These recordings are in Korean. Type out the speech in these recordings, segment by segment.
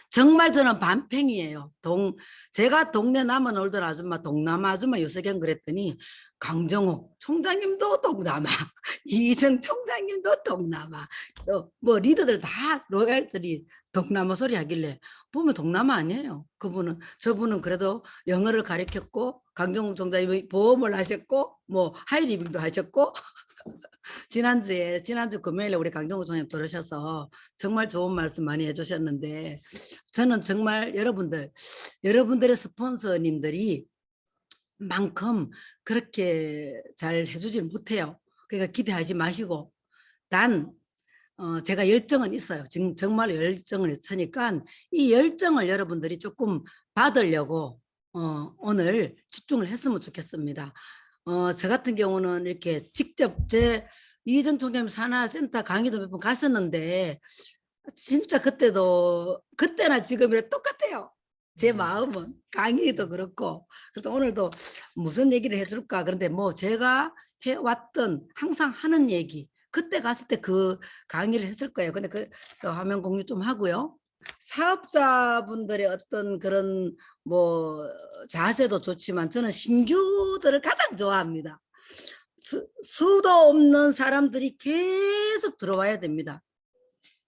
정말 저는 반팽이에요. 제가 동네 남아 놀던 아줌마, 동남아 아줌마 유석영 그랬더니 강정옥 총장님도 동남아, 이정 총장님도 동남아, 또 뭐 리더들 다 로얄들이 동남아 소리 하길래 보면 동남아 아니에요. 그분은 저분은 그래도 영어를 가르쳤고 강정옥 총장님이 보험을 하셨고 뭐 하이리빙도 하셨고 지난주 금요일에 우리 강정호 총장님 들으셔서 정말 좋은 말씀 많이 해주셨는데 저는 정말 여러분들의 스폰서님들이 만큼 그렇게 잘 해주질 못해요. 그러니까 기대하지 마시고 단 제가 열정은 있어요. 지금 정말 열정을 있으니까 이 열정을 여러분들이 조금 받으려고 오늘 집중을 했으면 좋겠습니다. 저 같은 경우는 이렇게 직접 제 이정 총장님 산하센터 강의도 몇 번 갔었는데 진짜 그때나 지금이랑 똑같아요. 제 마음은 강의도 그렇고 그래서 오늘도 무슨 얘기를 해줄까 그런데 뭐 제가 해왔던 항상 하는 얘기 그때 갔을 때 그 강의를 했을 거예요. 근데 그 화면 공유 좀 하고요. 사업자분들의 어떤 그런 뭐 자세도 좋지만 저는 신규들을 가장 좋아합니다. 수도 없는 사람들이 계속 들어와야 됩니다.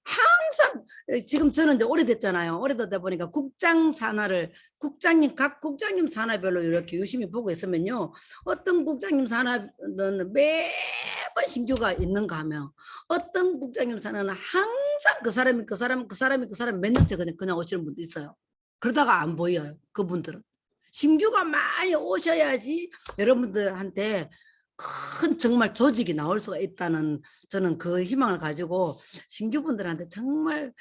항상 지금 저는 이제 오래됐잖아요. 오래되다 보니까 각 국장님 산하별로 이렇게 유심히 보고 있으면요. 어떤 국장님 산하는 매번 신규가 있는가 하면 어떤 국장님 산하는 항상 그 사람이 몇 년째 그냥 오시는 분도 있어요. 그러다가 안 보여요. 그분들은. 신규가 많이 오셔야지 여러분들한테 큰 정말 조직이 나올 수가 있다는 저는 그 희망을 가지고 신규분들한테 정말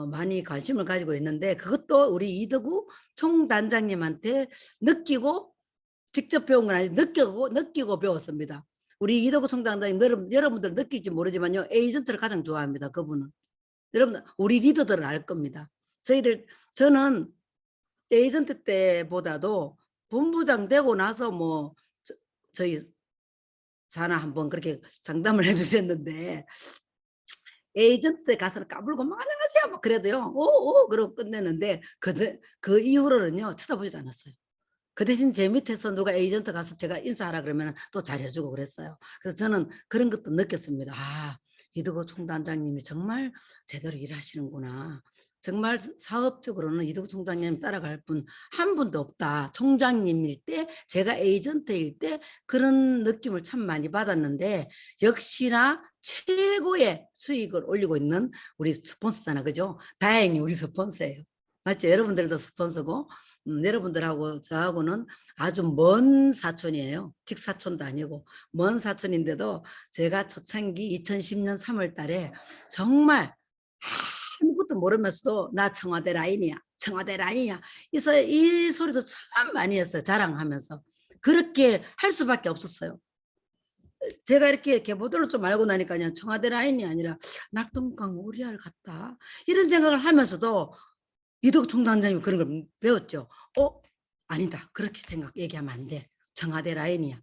많이 관심을 가지고 있는데 그것도 우리 이덕우 총단장님한테 느끼고 직접 배운 건 아니고 느끼고 배웠습니다. 우리 이덕우 총단장님 여러분들 느낄지 모르지만요. 에이전트를 가장 좋아합니다. 그분은. 여러분 우리 리더들은 알 겁니다. 저는 에이전트 때보다도 본부장 되고 나서 뭐 저희 사나 한번 그렇게 상담을 해주셨는데 에이전트 가서 까불고 뭐 안녕하세요 뭐 그래도요 오오 그러고 끝냈는데 그 이후로는요 쳐다보지도 않았어요. 그 대신 제 밑에서 누가 에이전트 가서 제가 인사하라 그러면 또 잘해주고 그랬어요. 그래서 저는 그런 것도 느꼈습니다. 아 이두구 총단장님이 정말 제대로 일하시는구나. 정말 사업적으로는 이두구 총장님 따라갈 분 한 분도 없다. 총장님일 때 제가 에이전트일 때 그런 느낌을 참 많이 받았는데 역시나 최고의 수익을 올리고 있는 우리 스폰서잖아. 그죠? 다행히 우리 스폰서예요. 맞죠? 여러분들도 스폰서고 여러분들하고 저하고는 아주 먼 사촌이에요. 직사촌도 아니고 먼 사촌인데도 제가 초창기 2010년 3월 달에 정말 아무것도 모르면서도 나 청와대 라인이야. 청와대 라인이야. 이 소리도 참 많이 했어요. 자랑하면서. 그렇게 할 수밖에 없었어요. 제가 이렇게 개보도를 좀 알고 나니까요. 청와대 라인이 아니라 낙동강 오리알 같다. 이런 생각을 하면서도 이덕 총단장님 그런 걸 배웠죠. 아니다. 그렇게 얘기하면 안 돼. 청와대 라인이야.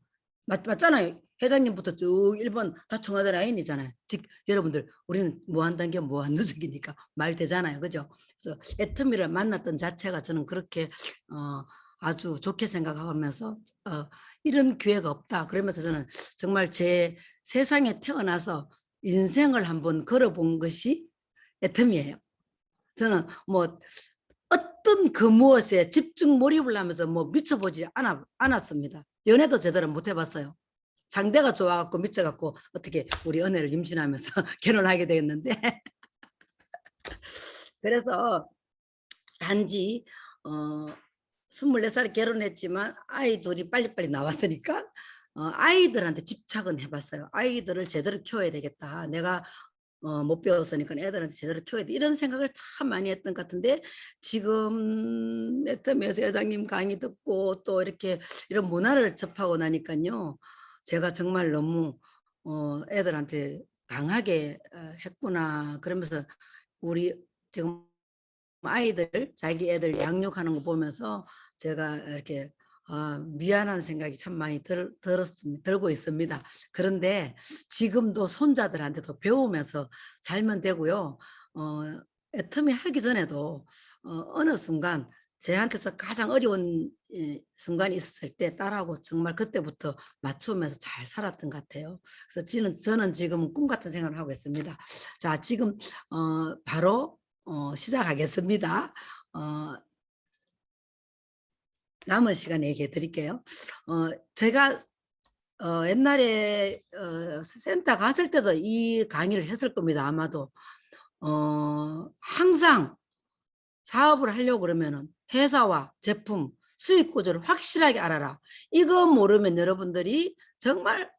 맞잖아요. 회장님부터 쭉 1번 다 청와대 라인이잖아요. 즉 여러분들 우리는 무한단계 무한누적이니까 말 되잖아요. 그죠? 그래서 애터미를 만났던 자체가 저는 그렇게 아주 좋게 생각하면서 이런 기회가 없다. 그러면서 저는 정말 제 세상에 태어나서 인생을 한번 걸어본 것이 애터미예요. 저는 뭐 어떤 그 무엇에 집중 몰입을 하면서 뭐 미쳐보지 않았습니다. 연애도 제대로 못 해봤어요. 상대가 좋아갖고 미쳐갖고 어떻게 우리 은혜를 임신하면서 결혼하게 되었는데 그래서 단지 24살에 결혼했지만 아이 둘이 빨리빨리 나왔으니까 아이들한테 집착은 해봤어요. 아이들을 제대로 키워야 되겠다. 내가 못 배웠으니까 애들한테 제대로 키워야 돼. 이런 생각을 참 많이 했던 것 같은데 지금 네트메스 회장님 강의 듣고 또 이렇게 이런 문화를 접하고 나니까요. 제가 정말 너무 애들한테 강하게 했구나. 그러면서 우리 지금 아이들 자기 애들 양육하는 거 보면서 제가 이렇게 미안한 생각이 참 많이 들고 있습니다. 그런데 지금도 손자들한테도 배우면서 살면 되고요. 애터미 하기 전에도 어느 순간 제한테서 가장 어려운 순간이 있었을 때 딸하고 정말 그때부터 맞추면서 잘 살았던 것 같아요. 그래서 저는 지금 꿈 같은 생각을 하고 있습니다. 자, 지금 바로 시작하겠습니다. 어, 남은 시간에 얘기해 드릴게요. 제가 옛날에 센터 갔을 때도 이 강의를 했을 겁니다. 아마도 항상 사업을 하려고 그러면은 회사와 제품 수익 구조를 확실하게 알아라. 이거 모르면 여러분들이 정말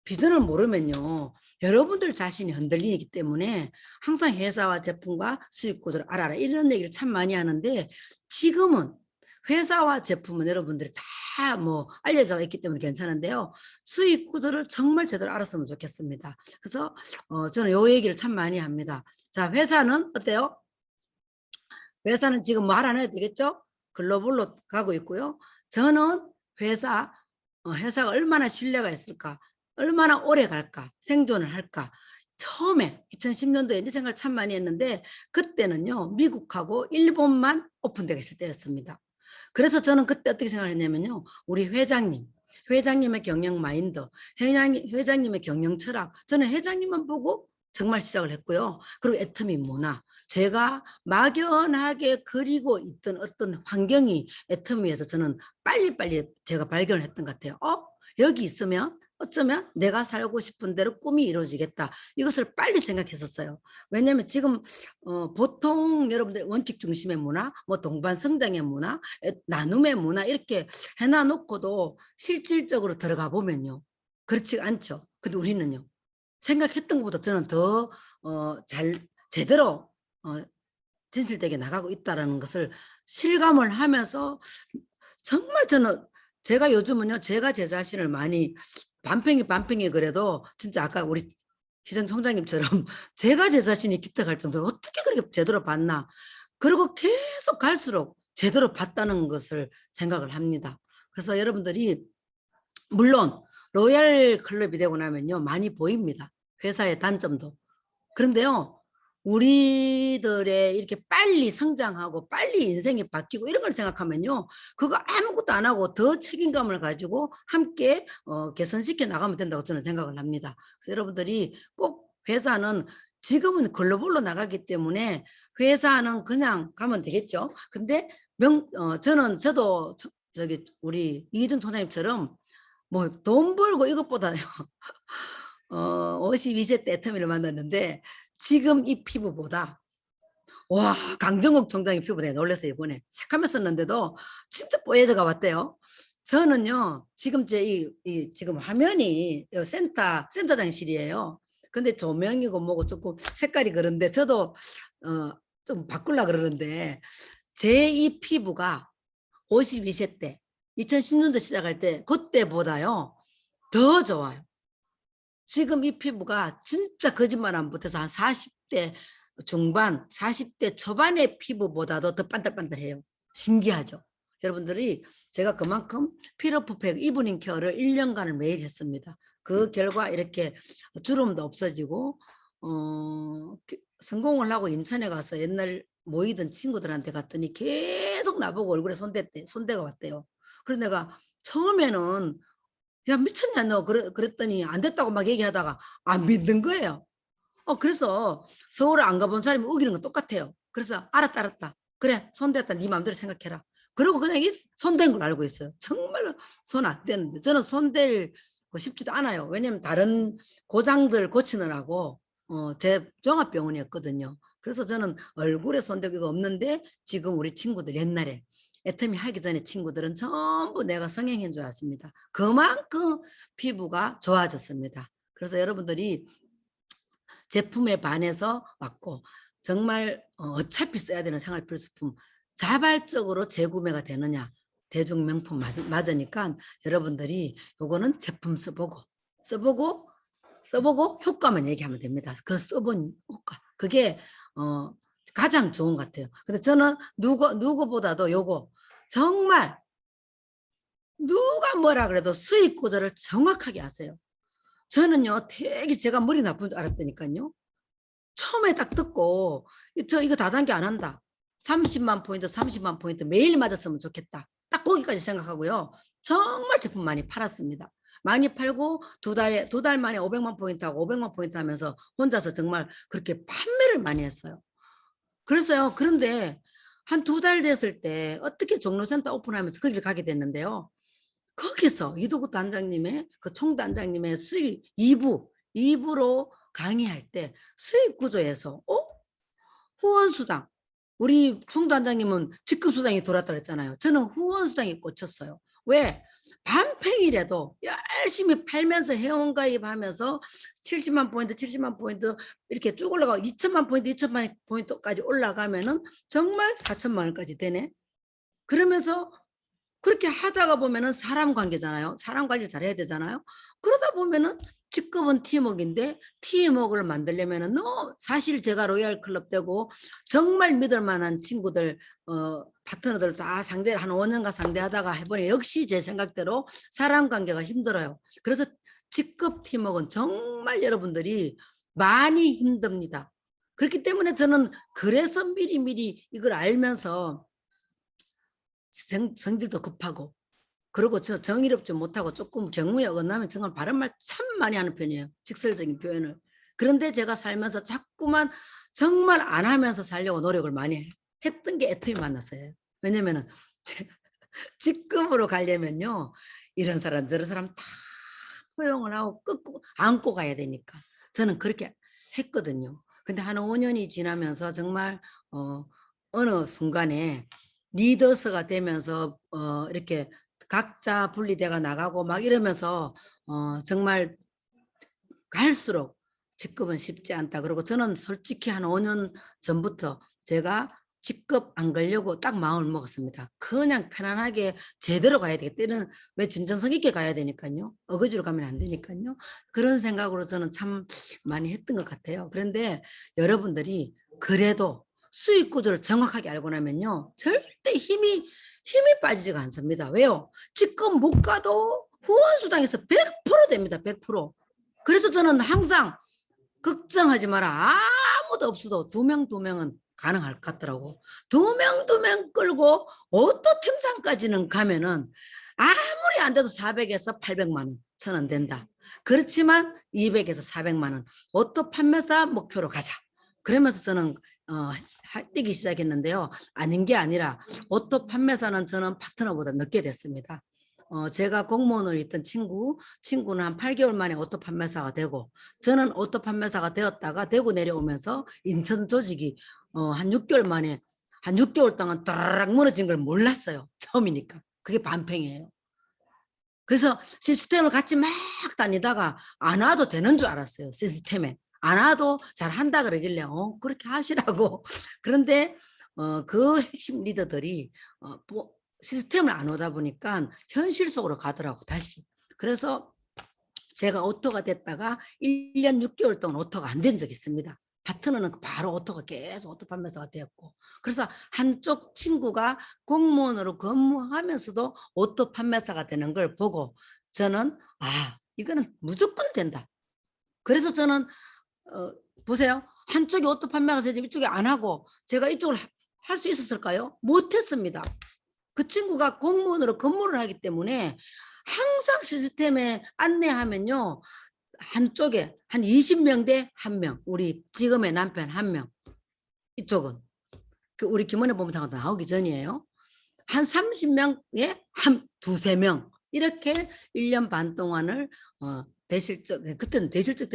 비전을 모르면요, 여러분들 자신이 흔들리기 때문에 항상 회사와 제품과 수익 구조를 알아라, 이런 얘기를 참 많이 하는데, 지금은 회사와 제품은 여러분들이 다 뭐 알려져 있기 때문에 괜찮은데요, 수익 구조를 정말 제대로 알았으면 좋겠습니다. 그래서 저는 요 얘기를 참 많이 합니다. 자, 회사는 어때요? 회사는 지금 말 안 해도 되겠죠? 글로벌로 가고 있고요. 저는 회사가 얼마나 신뢰가 있을까? 얼마나 오래 갈까? 생존을 할까? 처음에 2010년도에 이 생각을 참 많이 했는데, 그때는요, 미국하고 일본만 오픈되어 있을 때였습니다. 그래서 저는 그때 어떻게 생각을 했냐면요, 우리 회장님의 경영 마인드, 회장님의 경영 철학, 저는 회장님만 보고 정말 시작을 했고요. 그리고 애터미 문화, 제가 막연하게 그리고 있던 어떤 환경이 애터미에서 저는 빨리빨리 제가 발견을 했던 것 같아요. 여기 있으면 어쩌면 내가 살고 싶은 대로 꿈이 이루어지겠다, 이것을 빨리 생각했었어요. 왜냐하면 지금 보통 여러분들 원칙 중심의 문화, 뭐 동반 성장의 문화, 나눔의 문화 이렇게 해놔놓고도 실질적으로 들어가 보면요, 그렇지 않죠. 근데 우리는요, 생각했던 것보다 저는 더 잘 제대로 진실되게 나가고 있다는 것을 실감을 하면서, 정말 저는, 제가 요즘은요, 제가 제 자신을 많이 반평이 그래도 진짜 아까 우리 희정 총장님처럼 제가 제 자신이 기특할 정도로 어떻게 그렇게 제대로 봤나, 그리고 계속 갈수록 제대로 봤다는 것을 생각을 합니다. 그래서 여러분들이 물론 로얄 클럽이 되고 나면요, 많이 보입니다, 회사의 단점도. 그런데요, 우리들의 이렇게 빨리 성장하고 빨리 인생이 바뀌고 이런 걸 생각하면요, 그거 아무것도 안 하고 더 책임감을 가지고 함께 개선시켜 나가면 된다고 저는 생각을 합니다. 그래서 여러분들이 꼭, 회사는 지금은 글로벌로 나가기 때문에 회사는 그냥 가면 되겠죠. 근데 저도 저기 우리 이희정 총장님처럼 뭐 돈 벌고 이것보다요, 52세 때 애터미를 만났는데, 지금 이 피부보다, 와, 강정욱 총장의 피부 내가 놀랐어요. 이번에 새카맸었는데도 진짜 뽀얘져가 왔대요. 저는요, 지금 지금 화면이 센터장실이에요. 근데 조명이고 뭐고 조금 색깔이 그런데, 저도 좀 바꾸려 그러는데, 제 이 피부가 52세 때 2010년도 시작할 때 그때보다요 더 좋아요. 지금 이 피부가 진짜 거짓말 안 못해서 한 40대 중반, 40대 초반의 피부보다도 더 반들반들해요. 신기하죠? 여러분들이, 제가 그만큼 피로프팩 이브닝 케어를 1년간을 매일 했습니다. 그 결과 이렇게 주름도 없어지고, 성공을 하고 인천에 가서 옛날 모이던 친구들한테 갔더니 계속 나보고 얼굴에 손대가 왔대요. 그래서 내가 처음에는 야, 미쳤냐 너, 그랬더니 안 됐다고 막 얘기하다가 안 믿는 거예요. 그래서 서울을 안 가본 사람이 우기는 건 똑같아요. 그래서 알았다. 그래, 손댔다. 네 마음대로 생각해라. 그리고 그냥 손댄 걸 알고 있어요. 정말로 손 안 떼는데, 저는 손댈 거 쉽지도 않아요. 왜냐면 다른 고장들 고치느라고 제 종합병원이었거든요. 그래서 저는 얼굴에 손대기가 없는데, 지금 우리 친구들 옛날에 애터미 하기 전에 친구들은 전부 내가 성형인 줄 아십니다. 그만큼 피부가 좋아졌습니다. 그래서 여러분들이 제품에 반해서 왔고, 정말 어차피 써야 되는 생활 필수품 자발적으로 재구매가 되느냐, 대중 명품 맞으니까 여러분들이 요거는 제품 써보고 효과만 얘기하면 됩니다. 그 써본 효과, 그게 가장 좋은 것 같아요. 근데 저는 누구보다도 요거 정말, 누가 뭐라 그래도 수익 구조를 정확하게 아세요. 저는요, 되게 제가 머리 나쁜 줄 알았다니까요. 처음에 딱 듣고 저 이거 다단계 안 한다. 30만 포인트, 30만 포인트 매일 맞았으면 좋겠다. 딱 거기까지 생각하고요. 정말 제품 많이 팔았습니다. 많이 팔고 두 달 만에 500만 포인트하고 500만 포인트 하면서 혼자서 정말 그렇게 판매를 많이 했어요. 그랬어요. 그런데 한 두 달 됐을 때 어떻게 종로센터 오픈하면서 거기를 가게 됐는데요. 거기서 이도구 단장님의 그 총단장님의 수익 2부로 강의할 때 수익 구조에서 후원수당 우리 총단장님은 직급수당이 돌았다 그랬잖아요. 저는 후원수당이 꽂혔어요. 왜? 반평일에도 열심히 팔면서 회원가입하면서 70만 포인트 70만 포인트 이렇게 쭉 올라가고 2천만 포인트 2천만 포인트까지 올라가면은 정말 4천만 원까지 되네. 그러면서 그렇게 하다가 보면은 사람 관계잖아요. 사람 관리를 잘해야 되잖아요. 그러다 보면은 직급은 팀워크인데 팀워크를 만들려면은 사실 제가 로얄 클럽 되고 정말 믿을 만한 친구들 파트너들 다 상대를 한 5년간 상대하다가 해보니 역시 제 생각대로 사람 관계가 힘들어요. 그래서 직급 팀워크는 정말 여러분들이 많이 힘듭니다. 그렇기 때문에 저는 그래서 미리미리 이걸 알면서 성질도 급하고 그리고 저 정의롭지 못하고 조금 경우에 어긋나면 정말 바른 말 참 많이 하는 편이에요. 직설적인 표현을. 그런데 제가 살면서 자꾸만 정말 안 하면서 살려고 노력을 많이 했던 게 애터미 만났어요. 왜냐면은 직급으로 가려면요. 이런 사람 저런 사람 다 포용을 하고 끊고 안고 가야 되니까. 저는 그렇게 했거든요. 근데 한 5년이 지나면서 정말 어느 순간에 리더스가 되면서 이렇게 각자 분리돼가 나가고 막 이러면서 정말 갈수록 직급은 쉽지 않다. 그리고 저는 솔직히 한 5년 전부터 제가 직급 안 걸려고 딱 마음을 먹었습니다. 그냥 편안하게 제대로 가야 되겠다. 때는 왜 진정성 있게 가야 되니까요. 어거지로 가면 안 되니까요. 그런 생각으로 저는 참 많이 했던 것 같아요. 그런데 여러분들이 그래도 수익 구조를 정확하게 알고 나면요. 절대 힘이 빠지지가 않습니다. 왜요? 직급 못 가도 후원수당에서 100% 됩니다. 100%. 그래서 저는 항상 걱정하지 마라. 아무도 없어도 두 명은 가능할 것 같더라고. 두 명 끌고 오토 팀장까지는 가면은 아무리 안 돼도 400에서 800만 원, 1,000원 된다. 그렇지만 200에서 400만 원 오토 판매사 목표로 가자. 그러면서 저는 뛰기 시작했는데요. 아닌 게 아니라 오토 판매사는 저는 파트너보다 늦게 됐습니다. 제가 공무원으로 있던 친구는 한 8개월 만에 오토 판매사가 되고 저는 오토 판매사가 되었다가 대구 내려오면서 인천 조직이 한 6개월 만에 한 6개월 동안 따라락 무너진 걸 몰랐어요. 처음이니까. 그게 반평이에요. 그래서 시스템을 같이 막 다니다가 안 와도 되는 줄 알았어요. 시스템에. 안 와도 잘 한다 그러길래 그렇게 하시라고. 그런데 그 핵심 리더들이 시스템을 안 오다 보니까 현실 속으로 가더라고 다시. 그래서 제가 오토가 됐다가 1년 6개월 동안 오토가 안 된 적이 있습니다. 파트너는 바로 오토가 계속 오토 판매사가 되었고 그래서 한쪽 친구가 공무원으로 근무하면서도 오토 판매사가 되는 걸 보고 저는 이거는 무조건 된다. 그래서 저는 보세요. 한쪽이 오토 판매가 되지 이쪽이 안 하고 제가 이쪽을 할 수 있었을까요? 못했습니다. 그 친구가 공무원으로 근무를 하기 때문에 항상 시스템에 안내하면요. 한쪽에 한 20명 대 1명. 우리 지금의 남편 1명. 이쪽은. 우리 김원혜 본부장도 나오기 전이에요. 한 30명에 한 두세 명. 이렇게 1년 반 동안을 대실적, 그때는 대실적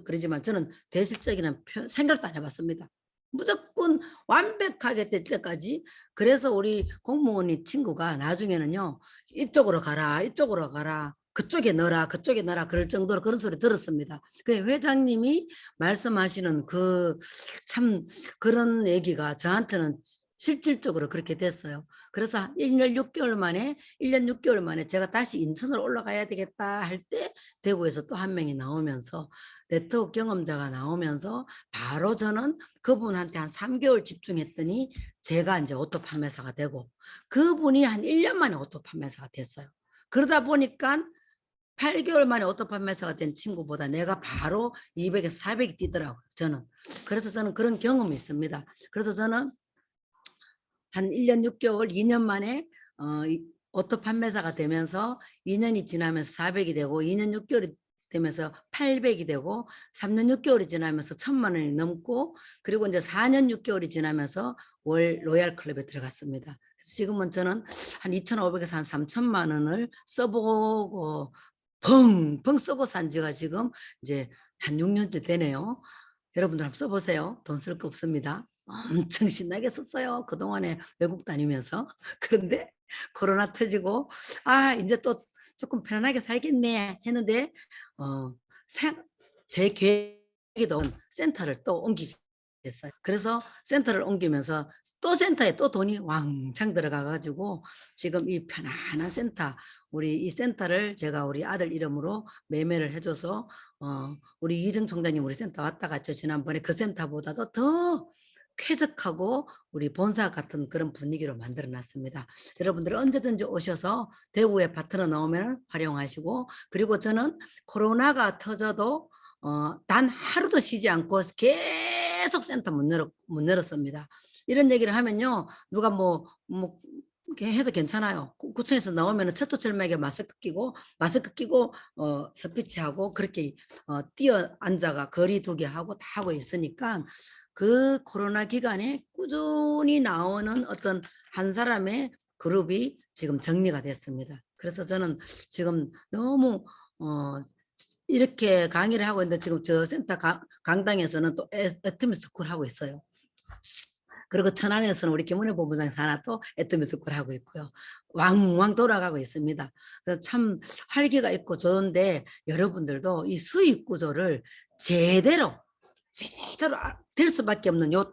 그러지만 저는 대실적이라는 생각도 안 해봤습니다. 무조건 완벽하게 될 때까지. 그래서 우리 공무원이 친구가 나중에는요. 이쪽으로 가라 그쪽에 넣어라 그럴 정도로 그런 소리 들었습니다. 그 회장님이 말씀하시는 그 참 그런 얘기가 저한테는 실질적으로 그렇게 됐어요. 그래서 1년 6개월 만에 제가 다시 인천으로 올라가야 되겠다 할 때 대구에서 또 한 명이 나오면서 네트워크 경험자가 나오면서 바로 저는 그분한테 한 3개월 집중했더니 제가 이제 오토 판매사가 되고 그분이 한 1년 만에 오토 판매사가 됐어요. 그러다 보니까 8개월 만에 오토 판매사가 된 친구보다 내가 바로 200에서 400이 뛰더라고요. 저는. 그래서 저는 그런 경험이 있습니다. 그래서 저는 한 1년 6개월, 2년 만에 오토 판매사가 되면서 2년이 지나면서 400이 되고 2년 6개월이 되면서 800이 되고 3년 6개월이 지나면서 1,000만 원이 넘고 그리고 이제 4년 6개월이 지나면서 월 로얄 클럽에 들어갔습니다. 지금은 저는 한 2,500에서 한 3,000만 원을 써보고 펑펑 쓰고 산 지가 지금 이제 한 6년째 되네요. 여러분들 한번 써보세요. 돈 쓸 거 없습니다. 엄청 신나게 썼어요. 그동안에 외국 다니면서. 그런데 코로나 터지고 이제 또 조금 편안하게 살겠네 했는데 어, 제 계획이 센터를 또 옮기게 됐어요. 그래서 센터를 옮기면서 또 센터에 또 돈이 왕창 들어가가지고 지금 이 편안한 센터, 우리 이 센터를 제가 우리 아들 이름으로 매매를 해줘서 우리 이정 총장님 우리 센터 왔다 갔죠. 지난번에 그 센터보다도 더 쾌적하고 우리 본사 같은 그런 분위기로 만들어 놨습니다. 여러분들 언제든지 오셔서 대구에 파트너 나오면 활용하시고 그리고 저는 코로나가 터져도 단 하루도 쉬지 않고 계속 센터 문 열었습니다. 이런 얘기를 하면요. 누가 뭐 해도 괜찮아요. 구청에서 나오면 철도철매에 마스크 끼고 스피치하고 그렇게 뛰어 앉아가 거리 두기 하고 다 하고 있으니까 그 코로나 기간에 꾸준히 나오는 어떤 한 사람의 그룹이 지금 정리가 됐습니다. 그래서 저는 지금 너무 이렇게 강의를 하고 있는데 지금 저 센터 강당에서는 또 애트미 스쿨 하고 있어요. 그리고 천안에서는 우리 김은혜 본부장에서 하나 또 애트미 스쿨 하고 있고요. 왕왕 돌아가고 있습니다. 그래서 참 활기가 있고 좋은데 여러분들도 이 수익 구조를 제대로 될 수밖에 없는 요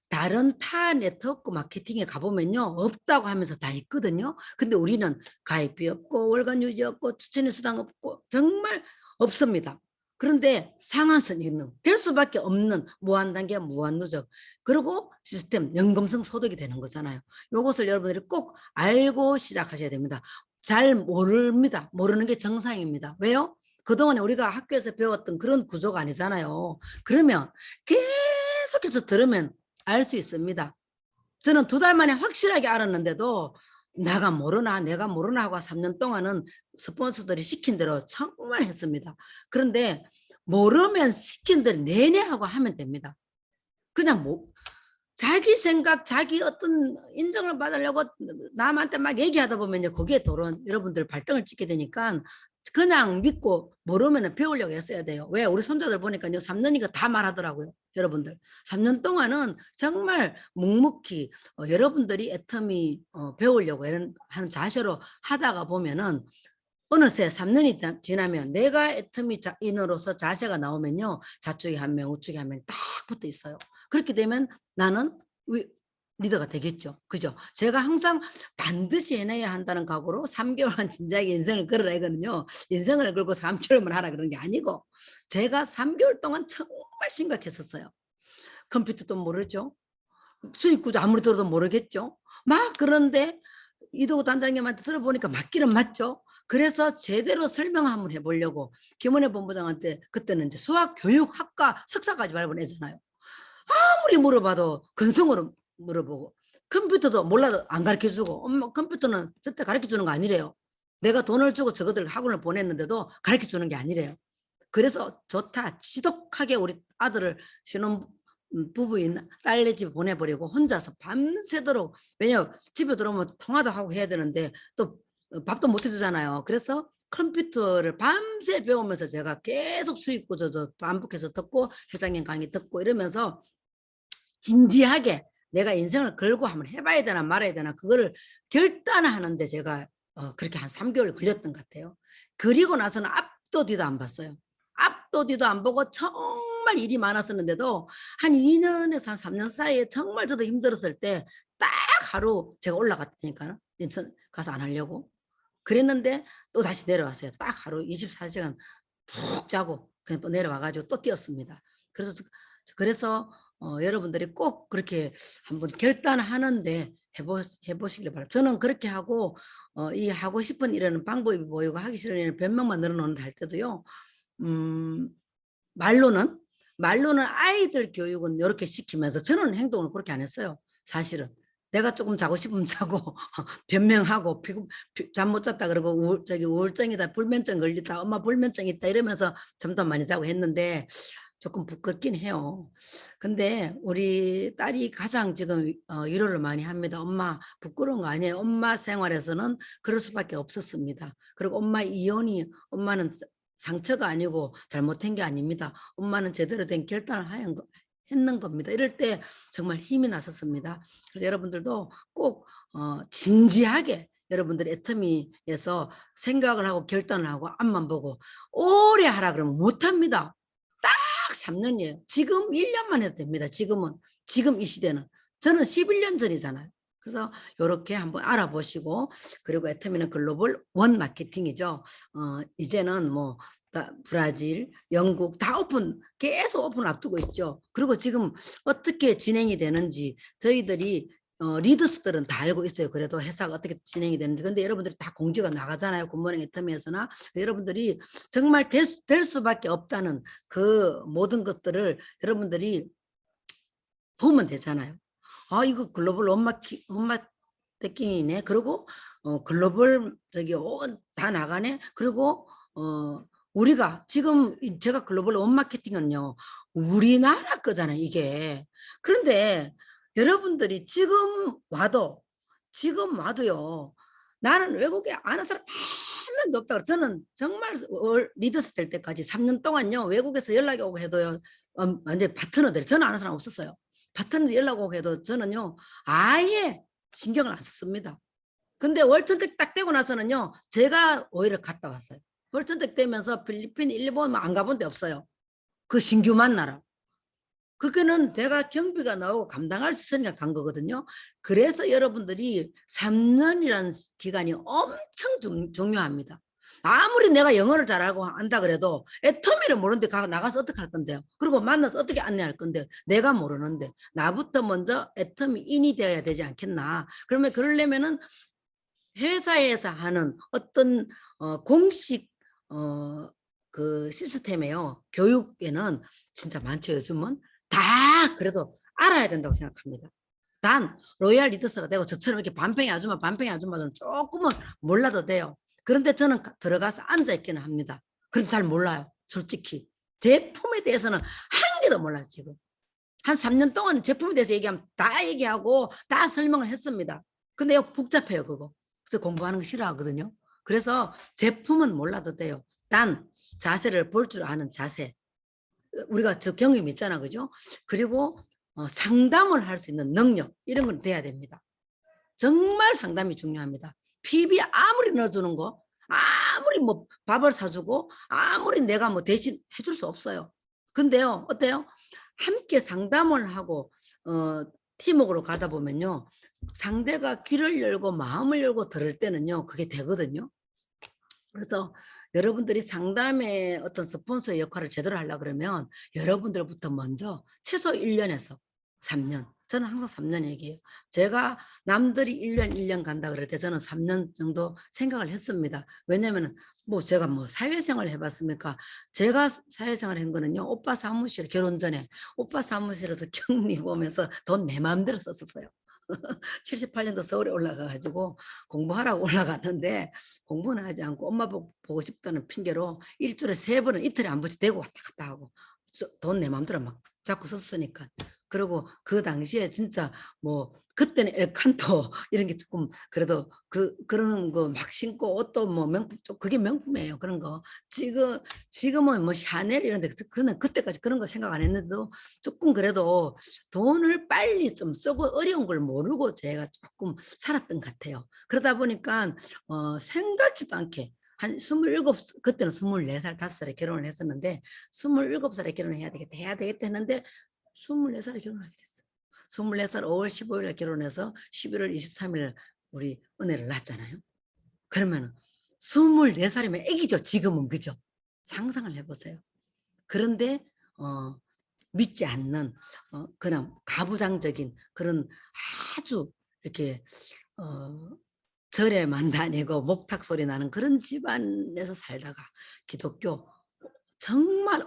다른 타 네트워크 마케팅에 가보면요 없다고 하면서 다 있거든요. 근데 우리는 가입비 없고 월간 유지 없고 추천의 수당 없고 정말 없습니다. 그런데 상한선 있는 될 수밖에 없는 무한단계 무한누적 그리고 시스템 연금성 소득이 되는 거잖아요. 이것을 여러분들이 꼭 알고 시작하셔야 됩니다. 잘 모릅니다. 모르는 게 정상입니다. 왜요? 그동안에 우리가 학교에서 배웠던 그런 구조가 아니잖아요. 그러면 계속해서 들으면 알 수 있습니다. 저는 2달 만에 확실하게 알았는데도 내가 모르나 하고 3년 동안은 스폰서들이 시킨 대로 정말 했습니다. 그런데 모르면 시킨 대로 내내 하고 하면 됩니다. 그냥 자기 생각, 자기 어떤 인정을 받으려고 남한테 막 얘기하다 보면 거기에 도런 여러분들 발등을 찍게 되니까 그냥 믿고 모르면 배우려고 했어야 돼요. 왜? 우리 손자들 보니까요. 3년이가 다 말하더라고요. 여러분들. 3년 동안은 정말 묵묵히 여러분들이 애터미 배우려고 하는 자세로 하다가 보면은 어느새 3년이 지나면 내가 애터미인으로서 자세가 나오면요. 좌측에 한 명, 우측에 한 명 딱 붙어 있어요. 그렇게 되면 나는 리더가 되겠죠. 그죠? 제가 항상 반드시 해내야 한다는 각오로 3개월만 진지하게 인생을 걸으라 이거는요. 인생을 걸고 3개월만 하라 그런 게 아니고 제가 3개월 동안 정말 심각했었어요. 컴퓨터도 모르죠. 수익구조 아무리 들어도 모르겠죠. 막 그런데 이도구 단장님한테 들어보니까 맞기는 맞죠. 그래서 제대로 설명 한번 해보려고 김은혜 본부장한테 그때는 이제 수학교육학과 석사까지 발표내잖아요. 아무리 물어봐도 근성으로 물어보고 컴퓨터도 몰라도 안 가르쳐주고 엄마 컴퓨터는 절대 가르쳐주는 거 아니래요. 내가 돈을 주고 저것들 학원을 보냈는데도 가르쳐주는 게 아니래요. 그래서 좋다 지독하게 우리 아들을 신혼 부부인 딸네 집에 보내버리고 혼자서 밤새도록 왜냐면 집에 들어오면 통화도 하고 해야 되는데 또 밥도 못 해주잖아요. 그래서 컴퓨터를 밤새 배우면서 제가 계속 수익 구조도 반복해서 듣고 회장님 강의 듣고 이러면서 진지하게 내가 인생을 걸고 한번 해봐야 되나 말아야 되나 그거를 결단하는데 제가 그렇게 한 3개월 걸렸던 것 같아요. 그리고 나서는 앞도 뒤도 안 봤어요. 앞도 뒤도 안 보고 정말 일이 많았었는데도 한 2년에서 한 3년 사이에 정말 저도 힘들었을 때 딱 하루 제가 올라갔다니까 인천 가서 안 하려고 그랬는데 또 다시 내려왔어요. 딱 하루 24시간 푹 자고 그냥 또 내려와가지고 또 뛰었습니다. 그래서 여러분들이 꼭 그렇게 한번 결단하는데 해보시길 바랍니다. 저는 그렇게 하고 이 하고 싶은 일에는 방법이 보이고 하기 싫은 일은 변명만 늘어놓는다 할 때도요. 음, 말로는 아이들 교육은 이렇게 시키면서 저는 행동을 그렇게 안 했어요. 사실은 내가 조금 자고 싶으면 자고 변명하고 잠 못 잤다 그러고 우울증이다 불면증 걸리다 엄마 불면증 있다 이러면서 잠도 많이 자고 했는데 조금 부끄럽긴 해요. 근데 우리 딸이 가장 지금 위로를 많이 합니다. 엄마 부끄러운 거 아니에요. 엄마 생활에서는 그럴 수밖에 없었습니다. 그리고 엄마는 상처가 아니고 잘못한 게 아닙니다. 엄마는 제대로 된 결단을 했는 겁니다. 이럴 때 정말 힘이 났었습니다. 그래서 여러분들도 꼭 진지하게 여러분들 애터미에서 생각을 하고 결단을 하고 앞만 보고 오래 하라 그러면 못합니다. 딱 3년이에요. 지금 1년만 해도 됩니다. 지금 이 시대는. 저는 11년 전이잖아요. 그래서 이렇게 한번 알아보시고 그리고 애터미는 글로벌 원 마케팅이죠. 이제는 뭐 브라질, 영국 다 계속 오픈 앞두고 있죠. 그리고 지금 어떻게 진행이 되는지 저희들이 리더스들은 다 알고 있어요. 그래도 회사가 어떻게 진행이 되는지. 근데 여러분들이 다 공지가 나가잖아요. 굿모닝 애터미에서나. 여러분들이 정말 될 수밖에 없다는 그 모든 것들을 여러분들이 보면 되잖아요. 아, 이거 글로벌 원마케팅이네. 그리고 글로벌 다 나가네. 그리고 우리가 지금 제가 글로벌 원마케팅은요. 우리나라 거잖아요, 이게. 그런데 여러분들이 지금 와도요. 나는 외국에 아는 사람 한 명도 없다. 저는 정말 리더스 될 때까지 3년 동안요. 외국에서 연락이 오고 해도요. 완전 파트너들 저는 아는 사람 없었어요. 파트너들 연락 오고 해도 저는요. 아예 신경을 안 썼습니다. 근데 월천택 딱 되고 나서는요. 제가 오히려 갔다 왔어요. 월천택 되면서 필리핀, 일본 안 가본 데 없어요. 그 신규 만나러. 그거는 내가 경비가 나오고 감당할 수 있으니까 간 거거든요. 그래서 여러분들이 3년이라는 기간이 엄청 중요합니다. 아무리 내가 영어를 잘 알고 한다 그래도 애터미를 모르는데 나가서 어떻게 할 건데요. 그리고 만나서 어떻게 안내할 건데 내가 모르는데 나부터 먼저 애터미인이 되어야 되지 않겠나. 그러면 그러려면은 회사에서 하는 어떤 공식 그 시스템에요. 교육에는 진짜 많죠. 요즘은 다 그래도 알아야 된다고 생각합니다. 단 로얄 리더스가 되고 저처럼 이렇게 반팽이 아줌마들은 조금은 몰라도 돼요. 그런데 저는 들어가서 앉아있기는 합니다. 그런데 잘 몰라요. 솔직히. 제품에 대해서는 한 개도 몰라요. 지금. 한 3년 동안 제품에 대해서 얘기하면 다 얘기하고 다 설명을 했습니다. 근데 복잡해요. 그거. 그래서 공부하는 거 싫어하거든요. 그래서 제품은 몰라도 돼요. 단 자세를 볼 줄 아는 자세. 우리가 저 경험 있잖아. 그죠? 그리고 상담을 할 수 있는 능력 이런 건 돼야 됩니다. 정말 상담이 중요합니다. PB 아무리 넣어주는 거 아무리 뭐 밥을 사주고 아무리 내가 뭐 대신 해줄 수 없어요. 근데요 어때요? 함께 상담을 하고 팀워크로 가다 보면요 상대가 귀를 열고 마음을 열고 들을 때는요 그게 되거든요. 그래서 여러분들이 상담의 어떤 스폰서의 역할을 제대로 하려고 그러면 여러분들부터 먼저 최소 1년에서 3년. 저는 항상 3년 얘기해요. 제가 남들이 1년 간다 그럴 때 저는 3년 정도 생각을 했습니다. 왜냐면은 뭐 제가 뭐 사회생활 해봤습니까? 제가 사회생활 한 거는요. 오빠 사무실 결혼 전에 오빠 사무실에서 격리 보면서 돈 내 마음대로 썼었어요. 78년도 서울에 올라가가지고 공부하라고 올라갔는데 공부는 하지 않고 엄마 보고 싶다는 핑계로 일주일에 3번은 이틀에 한 번씩 대고 왔다 갔다 하고 돈 내 마음대로 막 자꾸 썼으니까. 그리고 그 당시에 진짜 뭐 그때는 엘칸토 이런 게 조금 그래도 그런 거 막 신고 옷도 뭐 명품 그게 명품이에요. 그런 거 지금은 뭐 샤넬 이런 데 그는 그때까지 그런 거 생각 안 했는데도 조금 그래도 돈을 빨리 좀 쓰고 어려운 걸 모르고 제가 조금 살았던 것 같아요. 그러다 보니까 생각지도 않게 한 27, 그때는 24살, 5살에 결혼을 했었는데 27살에 결혼을 해야 되겠다 했는데 24살에 결혼하게 됐어요. 24살 5월 15일에 결혼해서 11월 23일 우리 은혜를 낳았잖아요. 그러면 24살이면 애기죠. 지금은 그죠? 상상을 해보세요. 그런데 믿지 않는 그냥 가부장적인 그런 아주 이렇게 절에만 다니고 목탁 소리 나는 그런 집안에서 살다가 기독교 정말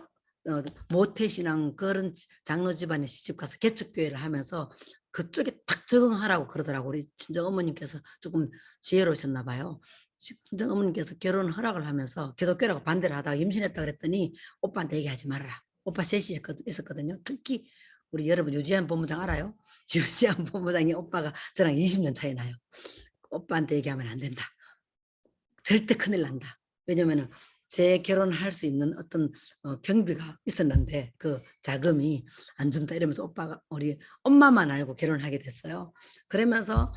모태신앙 그런 장로 집안에 시집가서 개척교회를 하면서 그쪽에 딱 적응하라고 그러더라고. 우리 친정 어머님께서 조금 지혜로우셨나 봐요. 친정 어머님께서 결혼 허락을 하면서 기독교라고 반대를 하다가 임신했다 그랬더니 오빠한테 얘기하지 말아라. 오빠 셋이 있었거든요. 특히 우리 여러분 유지한 본부장 알아요? 유지한 본부장이 오빠가 저랑 20년 차이 나요. 오빠한테 얘기하면 안 된다. 절대 큰일 난다. 왜냐면은 제 결혼할 수 있는 어떤 경비가 있었는데 그 자금이 안 준다 이러면서 오빠가 우리 엄마만 알고 결혼하게 됐어요. 그러면서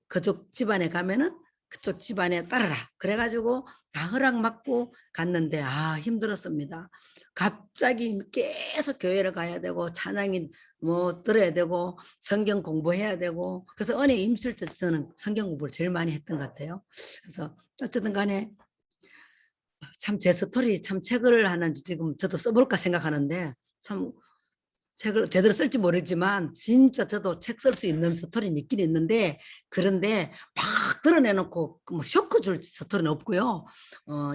그쪽 집안에 가면은 그쪽 집안에 따라라. 그래가지고 다 허락 받고 갔는데 힘들었습니다. 갑자기 계속 교회를 가야 되고 찬양이 뭐 들어야 되고 성경 공부해야 되고 그래서 은혜 임실 때 저는 성경 공부를 제일 많이 했던 것 같아요. 그래서 어쨌든 간에 참 제 스토리 참 책을 하는지 지금 저도 써볼까 생각하는데 참 책을 제대로 쓸지 모르지만 진짜 저도 책 쓸 수 있는 스토리는 있긴 있는데 그런데 막 드러내놓고 뭐 쇼크 줄 스토리는 없고요.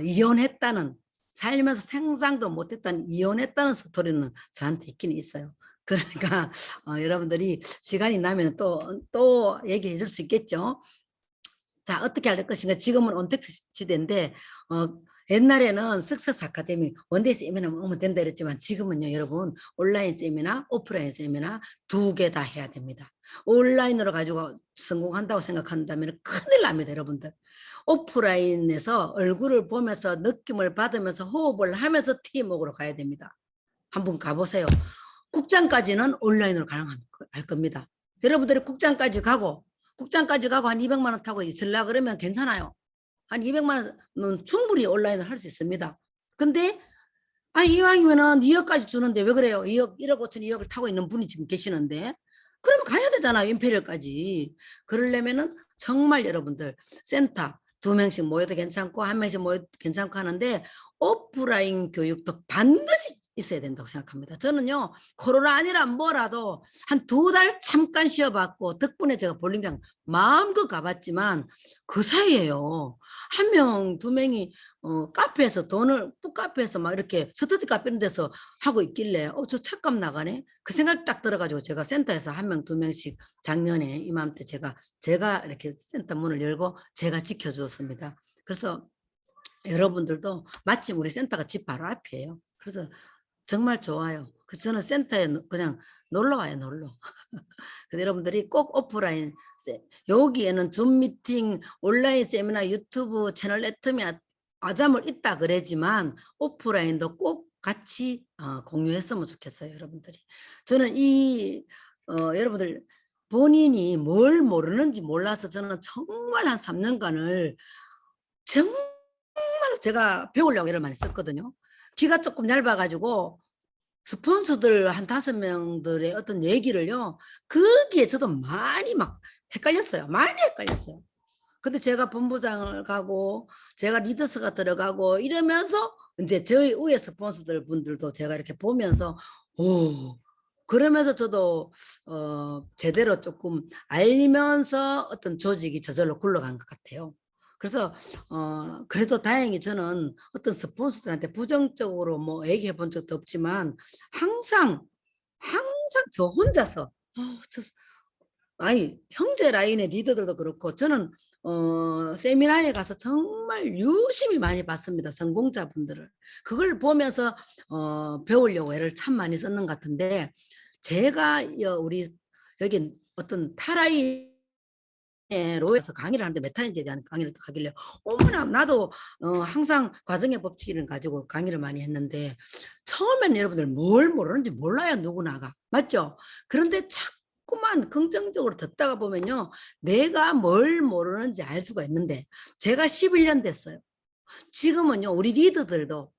이혼했다는 살면서 생상도 못했다는 이혼했다는 스토리는 저한테 있긴 있어요. 그러니까 여러분들이 시간이 나면 또 얘기해 줄 수 있겠죠. 자, 어떻게 할 것인가. 지금은 온택트 시대인데 옛날에는 석세스 아카데미 원데이 세미나만 오면 된다 그랬지만 지금은요 여러분 온라인 세미나 오프라인 세미나 두 개 다 해야 됩니다. 온라인으로 가지고 성공한다고 생각한다면 큰일 납니다 여러분들. 오프라인에서 얼굴을 보면서 느낌을 받으면서 호흡을 하면서 팀워크로 가야 됩니다. 한번 가보세요. 국장까지는 온라인으로 가능할 겁니다. 여러분들이 국장까지 가고 한 200만 원 타고 있으려 그러면 괜찮아요. 한 200만 원은 충분히 온라인을 할 수 있습니다. 근데 이왕이면은 2억까지 주는데 왜 그래요? 2억, 1억 5천 2억을 타고 있는 분이 지금 계시는데 그러면 가야 되잖아요. 임페리얼까지. 그러려면은 정말 여러분들 센터 2명씩 모여도 괜찮고 1명씩 모여도 괜찮고 하는데 오프라인 교육도 반드시 있어야 된다고 생각합니다. 저는요 코로나 아니라 뭐라도 한 2달 잠깐 쉬어봤고 덕분에 제가 볼링장 마음껏 가봤지만 그 사이에요 1명 2명이 카페에서 돈을 북카페에서 막 이렇게 스터디 카페 이런 데서 하고 있길래 저 책값 나가네 그 생각 딱 들어가지고 제가 센터에서 1명 2명씩 작년에 이맘때 제가 이렇게 센터 문을 열고 제가 지켜주었습니다. 그래서 여러분들도 마침 우리 센터가 집 바로 앞이에요. 그래서 정말 좋아요. 그래서 저는 센터에 그냥 놀러 와요, 놀러. 그래서 여러분들이 꼭 오프라인, 여기에는 줌 미팅, 온라인 세미나, 유튜브 채널 애텀이 아잠을 있다 그러지만 오프라인도 꼭 같이 공유했으면 좋겠어요, 여러분들이. 저는 여러분들 본인이 뭘 모르는지 몰라서 저는 정말 한 3년간을 정말 제가 배우려고 애를 많이 썼거든요. 귀가 조금 얇아가지고 스폰서들 한 5명들의 어떤 얘기를요. 거기에 저도 많이 막 헷갈렸어요. 많이 헷갈렸어요. 근데 제가 본부장을 가고 제가 리더스가 들어가고 이러면서 이제 저희 위에 스폰서들 분들도 제가 이렇게 보면서 오 그러면서 저도 제대로 조금 알리면서 어떤 조직이 저절로 굴러간 것 같아요. 그래서 그래도 다행히 저는 어떤 스폰서들한테 부정적으로 뭐 얘기해 본 적도 없지만 항상 저 혼자서 형제 라인의 리더들도 그렇고 저는 세미나에 가서 정말 유심히 많이 봤습니다. 성공자분들을. 그걸 보면서 배우려고 애를 참 많이 썼는 것 같은데 제가 우리 여기 어떤 타라이 로에서 강의를 하는데 메타인지에 대한 강의를 하길래 어머나 나도 항상 과정의 법칙을 가지고 강의를 많이 했는데 처음에는 여러분들 뭘 모르는지 몰라요 누구나가 맞죠? 그런데 자꾸만 긍정적으로 듣다가 보면요 내가 뭘 모르는지 알 수가 있는데 제가 11년 됐어요. 지금은요 우리 리더들도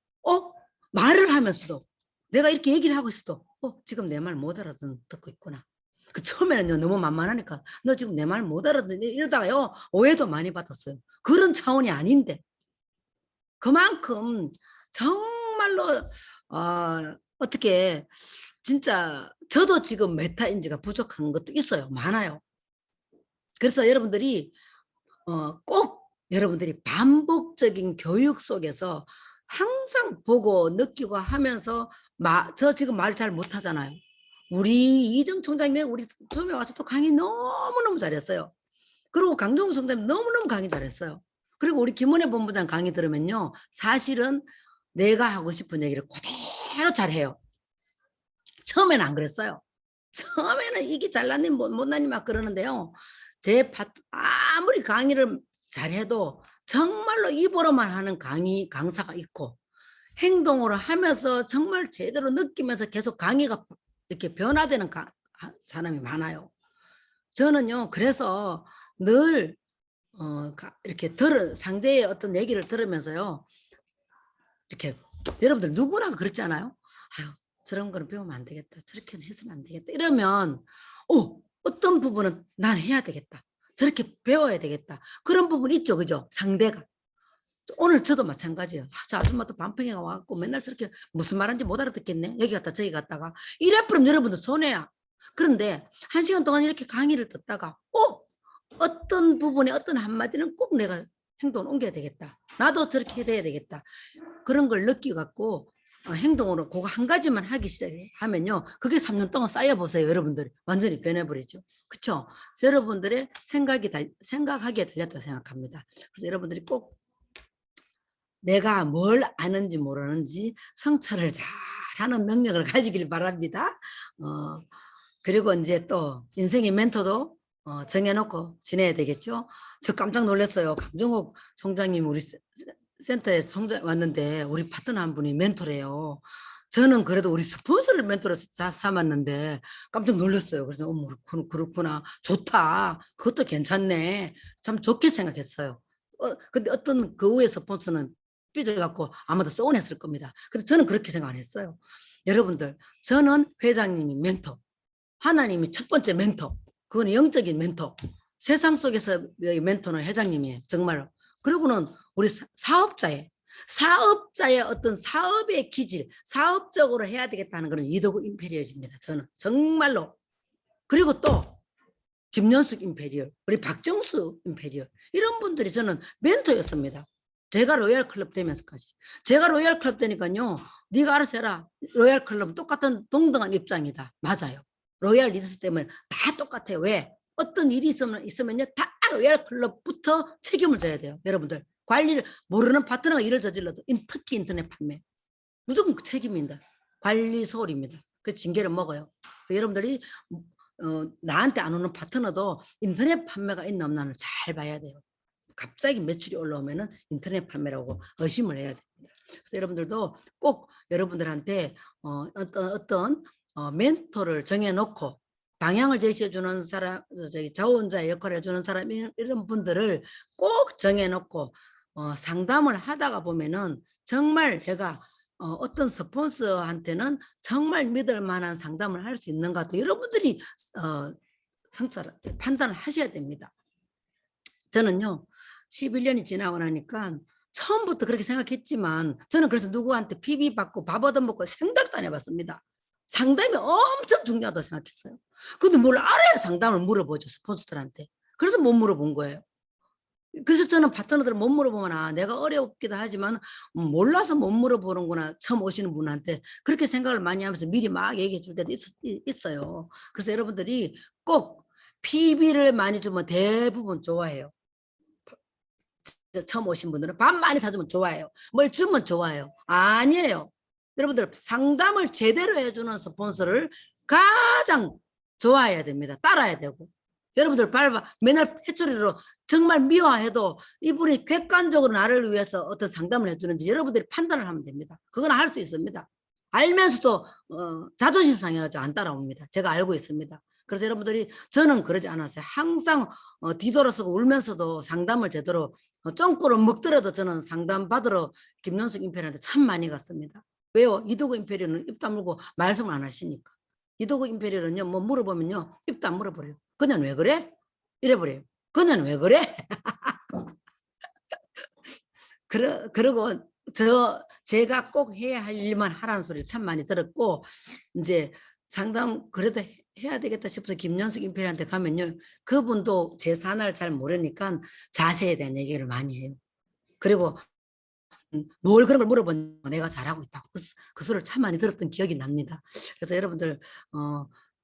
말을 하면서도 내가 이렇게 얘기를 하고 있어도 지금 내 말 못 알아듣고 있구나. 그 처음에는요 너무 만만하니까 너 지금 내 말 못 알아듣니 이러다가요 오해도 많이 받았어요. 그런 차원이 아닌데 그만큼 정말로 어떻게 진짜 저도 지금 메타인지가 부족한 것도 있어요. 많아요. 그래서 여러분들이 꼭 여러분들이 반복적인 교육 속에서 항상 보고 느끼고 하면서 저 지금 말 잘 못하잖아요. 우리 이정 총장님이 우리 처음에 와서 또 강의 너무너무 잘했어요. 그리고 강정우 총장님 너무너무 강의 잘했어요. 그리고 우리 김은혜 본부장 강의 들으면요. 사실은 내가 하고 싶은 얘기를 그대로 잘해요. 처음에는 안 그랬어요. 처음에는 이게 잘났니 못났니 막 그러는데요. 제 아무리 강의를 잘해도 정말로 입으로만 하는 강사가 있고 행동으로 하면서 정말 제대로 느끼면서 계속 강의가 이렇게 변화되는 사람이 많아요. 저는요. 그래서 늘 이렇게 상대의 어떤 얘기를 들으면서요. 이렇게 여러분들 누구나 그렇지 않아요? 아유, 저런 거는 배우면 안 되겠다. 저렇게는 해서는 안 되겠다. 이러면 어떤 부분은 난 해야 되겠다. 저렇게 배워야 되겠다. 그런 부분 있죠. 그죠? 상대가. 오늘 저도 마찬가지예요. 저 아줌마도 반평이가 와갖고 맨날 저렇게 무슨 말인지 못 알아듣겠네. 여기 갔다 저기 갔다가. 이래버리면 여러분들 손해야. 그런데 1시간 동안 이렇게 강의를 듣다가 어떤 부분에 어떤 한마디는 꼭 내가 행동을 옮겨야 되겠다. 나도 저렇게 해야 되겠다. 그런 걸 느끼갖고 행동으로 그거 한 가지만 하기 시작하면요. 그게 3년 동안 쌓여보세요. 여러분들 완전히 변해버리죠. 그렇죠? 여러분들의 생각하기에 달렸다고 생각합니다. 그래서 여러분들이 꼭 내가 뭘 아는지 모르는지 성찰을 잘하는 능력을 가지길 바랍니다. 그리고 이제 또 인생의 멘토도 정해놓고 지내야 되겠죠. 저 깜짝 놀랐어요. 강정욱 총장님 우리 센터에 총장 왔는데 우리 파트너 한 분이 멘토래요. 저는 그래도 우리 스폰서를 멘토로 삼았는데 깜짝 놀랐어요. 그래서 그렇구나. 좋다. 그것도 괜찮네. 참 좋게 생각했어요. 근데 어떤 그 후에 스폰서는 삐져갖고 아마도 서운했을 겁니다. 근데 저는 그렇게 생각 안 했어요. 여러분들, 저는 회장님이 멘토, 하나님이 첫 번째 멘토, 그건 영적인 멘토. 세상 속에서 멘토는 회장님이에요. 정말로. 그리고는 우리 사업자의 어떤 사업의 기질, 사업적으로 해야 되겠다는 그런 이도구 임페리얼입니다. 저는 정말로. 그리고 또 김연숙 임페리얼, 우리 박정수 임페리얼 이런 분들이 저는 멘토였습니다. 제가 로얄 클럽 되면서까지. 제가 로얄 클럽 되니까요. 네가 알아서 해라. 로얄 클럽은 똑같은 동등한 입장이다. 맞아요. 로얄 리더십 때문에 다 똑같아요. 왜? 어떤 일이 있으면요. 다 로얄 클럽부터 책임을 져야 돼요. 여러분들. 관리를 모르는 파트너가 일을 저질러도 특히 인터넷 판매. 무조건 그 책임입니다. 관리 소홀입니다. 그 징계를 먹어요. 여러분들이 나한테 안 오는 파트너도 인터넷 판매가 있나 없나를 잘 봐야 돼요. 갑자기 매출이 올라오면은 인터넷 판매라고 의심을 해야 됩니다. 그래서 여러분들도 꼭 여러분들한테 어떤 멘토를 정해놓고 방향을 제시해주는 사람, 자원자의 역할을 해주는 사람 이런 분들을 꼭 정해놓고 상담을 하다가 보면은 정말 내가 어떤 스폰서한테는 정말 믿을 만한 상담을 할 수 있는가 또 여러분들이 판단을 하셔야 됩니다. 저는요 11년이 지나고 나니까 처음부터 그렇게 생각했지만 저는 그래서 누구한테 PB 받고 밥 얻어먹고 생각도 안 해봤습니다. 상담이 엄청 중요하다고 생각했어요. 근데 뭘 알아야 상담을 물어보죠 스폰서들한테. 그래서 못 물어본 거예요. 그래서 저는 파트너들 못 물어보면 내가 어렵기도 하지만 몰라서 못 물어보는구나 처음 오시는 분한테 그렇게 생각을 많이 하면서 미리 막 얘기해 줄 때도 있어요. 그래서 여러분들이 꼭 PB를 많이 주면 대부분 좋아해요. 처음 오신 분들은 밥 많이 사주면 좋아해요. 뭘 주면 좋아해요. 아니에요. 여러분들 상담을 제대로 해주는 스폰서를 가장 좋아해야 됩니다. 따라야 되고. 여러분들 맨날 회초리로 정말 미워해도 이분이 객관적으로 나를 위해서 어떤 상담을 해주는지 여러분들이 판단을 하면 됩니다. 그건 할 수 있습니다. 알면서도 자존심 상해가지고 안 따라옵니다. 제가 알고 있습니다. 그래서 여러분들이 저는 그러지 않았어요. 항상 뒤돌아서고 울면서도 상담을 제대로 쫑꼬를 먹더라도 저는 상담 받으러 김연숙 임페리얼한테 참 많이 갔습니다. 왜요? 이도구 임페리얼은 입 다물고 말씀을 안 하시니까. 이도구 임페리얼은요 뭐 물어보면요 입도 안 물어버려요. 그냥 왜 그래? 이래버려요. 그냥 왜 그래? 그러고 제가 꼭 해야 할 일만 하라는 소리를 참 많이 들었고 이제 상담 그래도 해야 되겠다 싶어서 김연숙 임필한테 가면요. 그분도 제 산하를 잘 모르니까 자세에 대한 얘기를 많이 해요. 그리고 뭘 그런 걸 물어보면 내가 잘하고 있다고 그 소리를 참 많이 들었던 기억이 납니다. 그래서 여러분들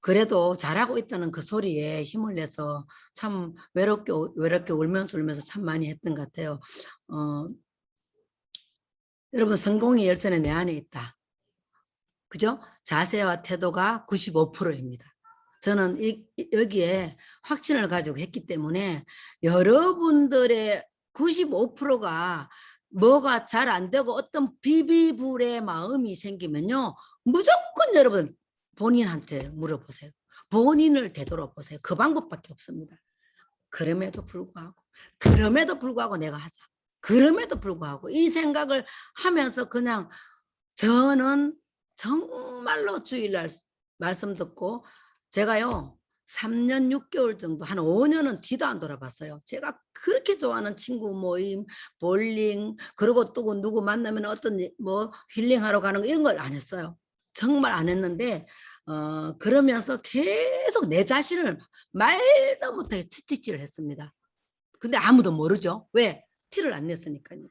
그래도 잘하고 있다는 그 소리에 힘을 내서 참 외롭게 울면서 참 많이 했던 것 같아요. 여러분 성공의 열쇠는 내 안에 있다. 그죠? 자세와 태도가 95%입니다. 저는 여기에 확신을 가지고 했기 때문에 여러분들의 95%가 뭐가 잘 안 되고 어떤 비비불의 마음이 생기면요. 무조건 여러분 본인한테 물어보세요. 본인을 되돌아보세요. 그 방법밖에 없습니다. 그럼에도 불구하고 내가 하자. 그럼에도 불구하고 이 생각을 하면서 그냥 저는 정말로 주일날 말씀 듣고 제가요 3년 6개월 정도 한 5년은 뒤도 안 돌아봤어요. 제가 그렇게 좋아하는 친구 모임, 볼링, 그리고 또 누구 만나면 어떤 뭐 힐링하러 가는 거 이런 걸 안 했어요. 정말 안 했는데 그러면서 계속 내 자신을 말도 못하게 채찍질을 했습니다. 근데 아무도 모르죠. 왜? 티를 안 냈으니까요.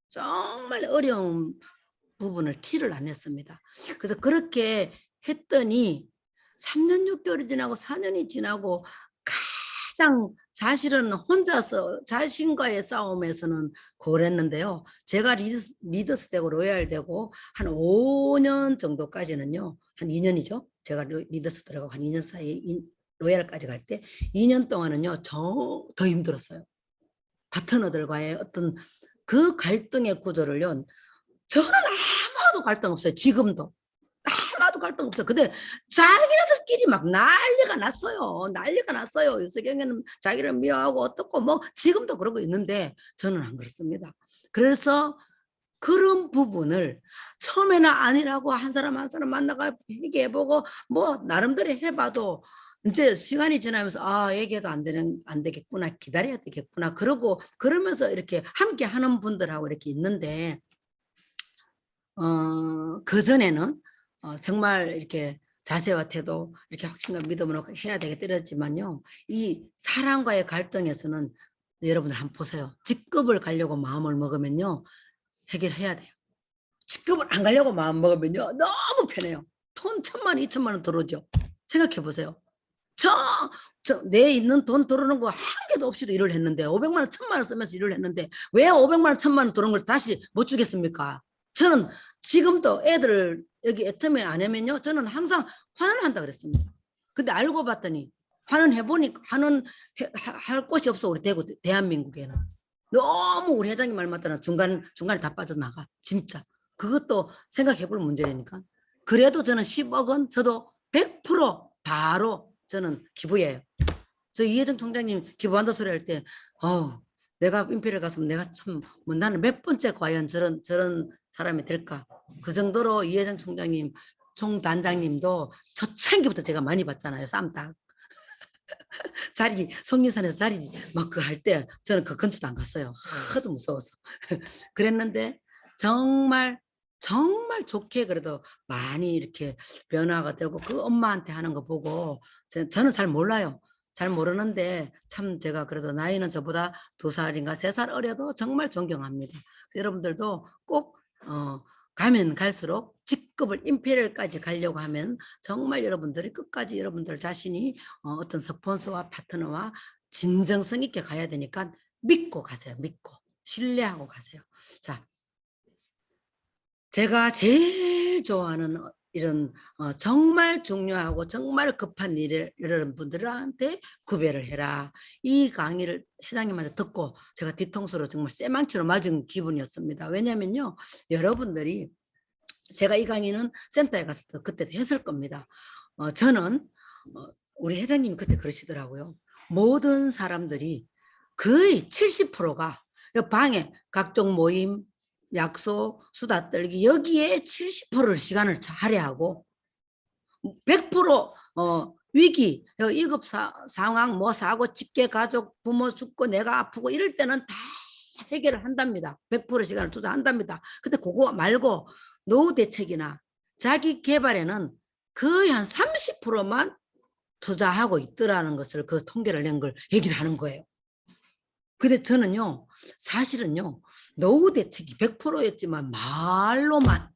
정말 어려운 부분을 티를 안 냈습니다. 그래서 그렇게 했더니 3년 6개월이 지나고 4년이 지나고 가장 사실은 혼자서 자신과의 싸움에서는 그랬는데요. 제가 리더스 되고 로얄 되고 한 5년 정도까지는요. 한 2년이죠. 제가 리더스 들어가고 한 2년 사이에 로얄까지 갈 때 2년 동안은요. 더 힘들었어요. 파트너들과의 어떤 그 갈등의 구조를요. 저는 아무도 갈등 없어요. 지금도. 아무도 갈등 없어요. 근데 자기네들끼리 막 난리가 났어요. 난리가 났어요. 유석영이는 자기를 미워하고 어떻고 뭐 지금도 그러고 있는데 저는 안 그렇습니다. 그래서 그런 부분을 처음에는 아니라고 한 사람 한 사람 만나가 얘기해보고 뭐 나름대로 해봐도 이제 시간이 지나면서 아 얘기해도 안 되겠구나 기다려야 되겠구나 그러면서 이렇게 함께 하는 분들하고 이렇게 있는데 그전에는 정말 이렇게 자세와 태도, 이렇게 확신과 믿음으로 해야 되겠다 이랬지만요. 이 사랑과의 갈등에서는 여러분들 한번 보세요. 직급을 가려고 마음을 먹으면요. 해결해야 돼요. 직급을 안 가려고 마음 먹으면요. 너무 편해요. 돈 1,000만 원, 2,000만 원 들어오죠. 생각해 보세요. 내 있는 돈 들어오는 거 한 개도 없이도 일을 했는데 500만 원, 1,000만 원 쓰면서 일을 했는데 왜 500만 원, 1,000만 원 들어온 걸 다시 못 주겠습니까? 저는 지금도 애들을 여기 애터미 안 하면요. 저는 항상 환원을 한다 그랬습니다. 근데 알고 봤더니 환원해보니까 할 곳이 없어 우리 대한민국에는. 너무 우리 회장님 말 맞다나 중간에 다 빠져나가. 진짜. 그것도 생각해볼 문제니까. 그래도 저는 10억 원 저도 100% 바로 저는 기부해요. 저 이혜정 총장님 기부한다 소리 할 때, 내가 임페리얼 갔으면 내가 참, 뭐 나는 몇 번째 과연 저런 사람이 될까. 그 정도로 이혜정 총장님, 총단장님도 초창기부터 제가 많이 봤잖아요. 쌈딱. 자리, 성민산에서 자리 막 그 할 때 저는 그 근처도 안 갔어요. 하도 무서워서. 그랬는데 정말 정말 좋게 그래도 많이 이렇게 변화가 되고 그 엄마한테 하는 거 보고 저는 잘 몰라요. 잘 모르는데 참 제가 그래도 나이는 저보다 2살인가 3살 어려도 정말 존경합니다. 여러분들도 꼭 가면 갈수록 직급을 임페리얼까지 가려고 하면 정말 여러분들이 끝까지 여러분들 자신이 어떤 스폰서와 파트너와 진정성 있게 가야 되니까 믿고 가세요. 믿고 신뢰하고 가세요. 자, 제가 제일 좋아하는 이런 정말 중요하고 정말 급한 일을 여러분들한테 구별을 해라. 이 강의를 회장님한테 듣고 제가 뒤통수로 정말 쇠망치로 맞은 기분이었습니다. 왜냐면요. 여러분들이 제가 이 강의는 센터에 가서 그때 했을 겁니다. 저는 우리 회장님이 그때 그러시더라고요. 모든 사람들이 거의 70%가 방에 각종 모임, 약속, 수다 떨기 여기에 70%를 시간을 할애하고 100% 위기, 위급 상황, 뭐 사고, 직계 가족, 부모 죽고 내가 아프고 이럴 때는 다 해결을 한답니다. 100% 시간을 투자한답니다. 근데 그거 말고 노후 대책이나 자기 개발에는 거의 한 30%만 투자하고 있더라는 것을 그 통계를 낸 걸 얘기를 하는 거예요. 근데 저는요, 사실은요, 노후 대책이 100%였지만 말로만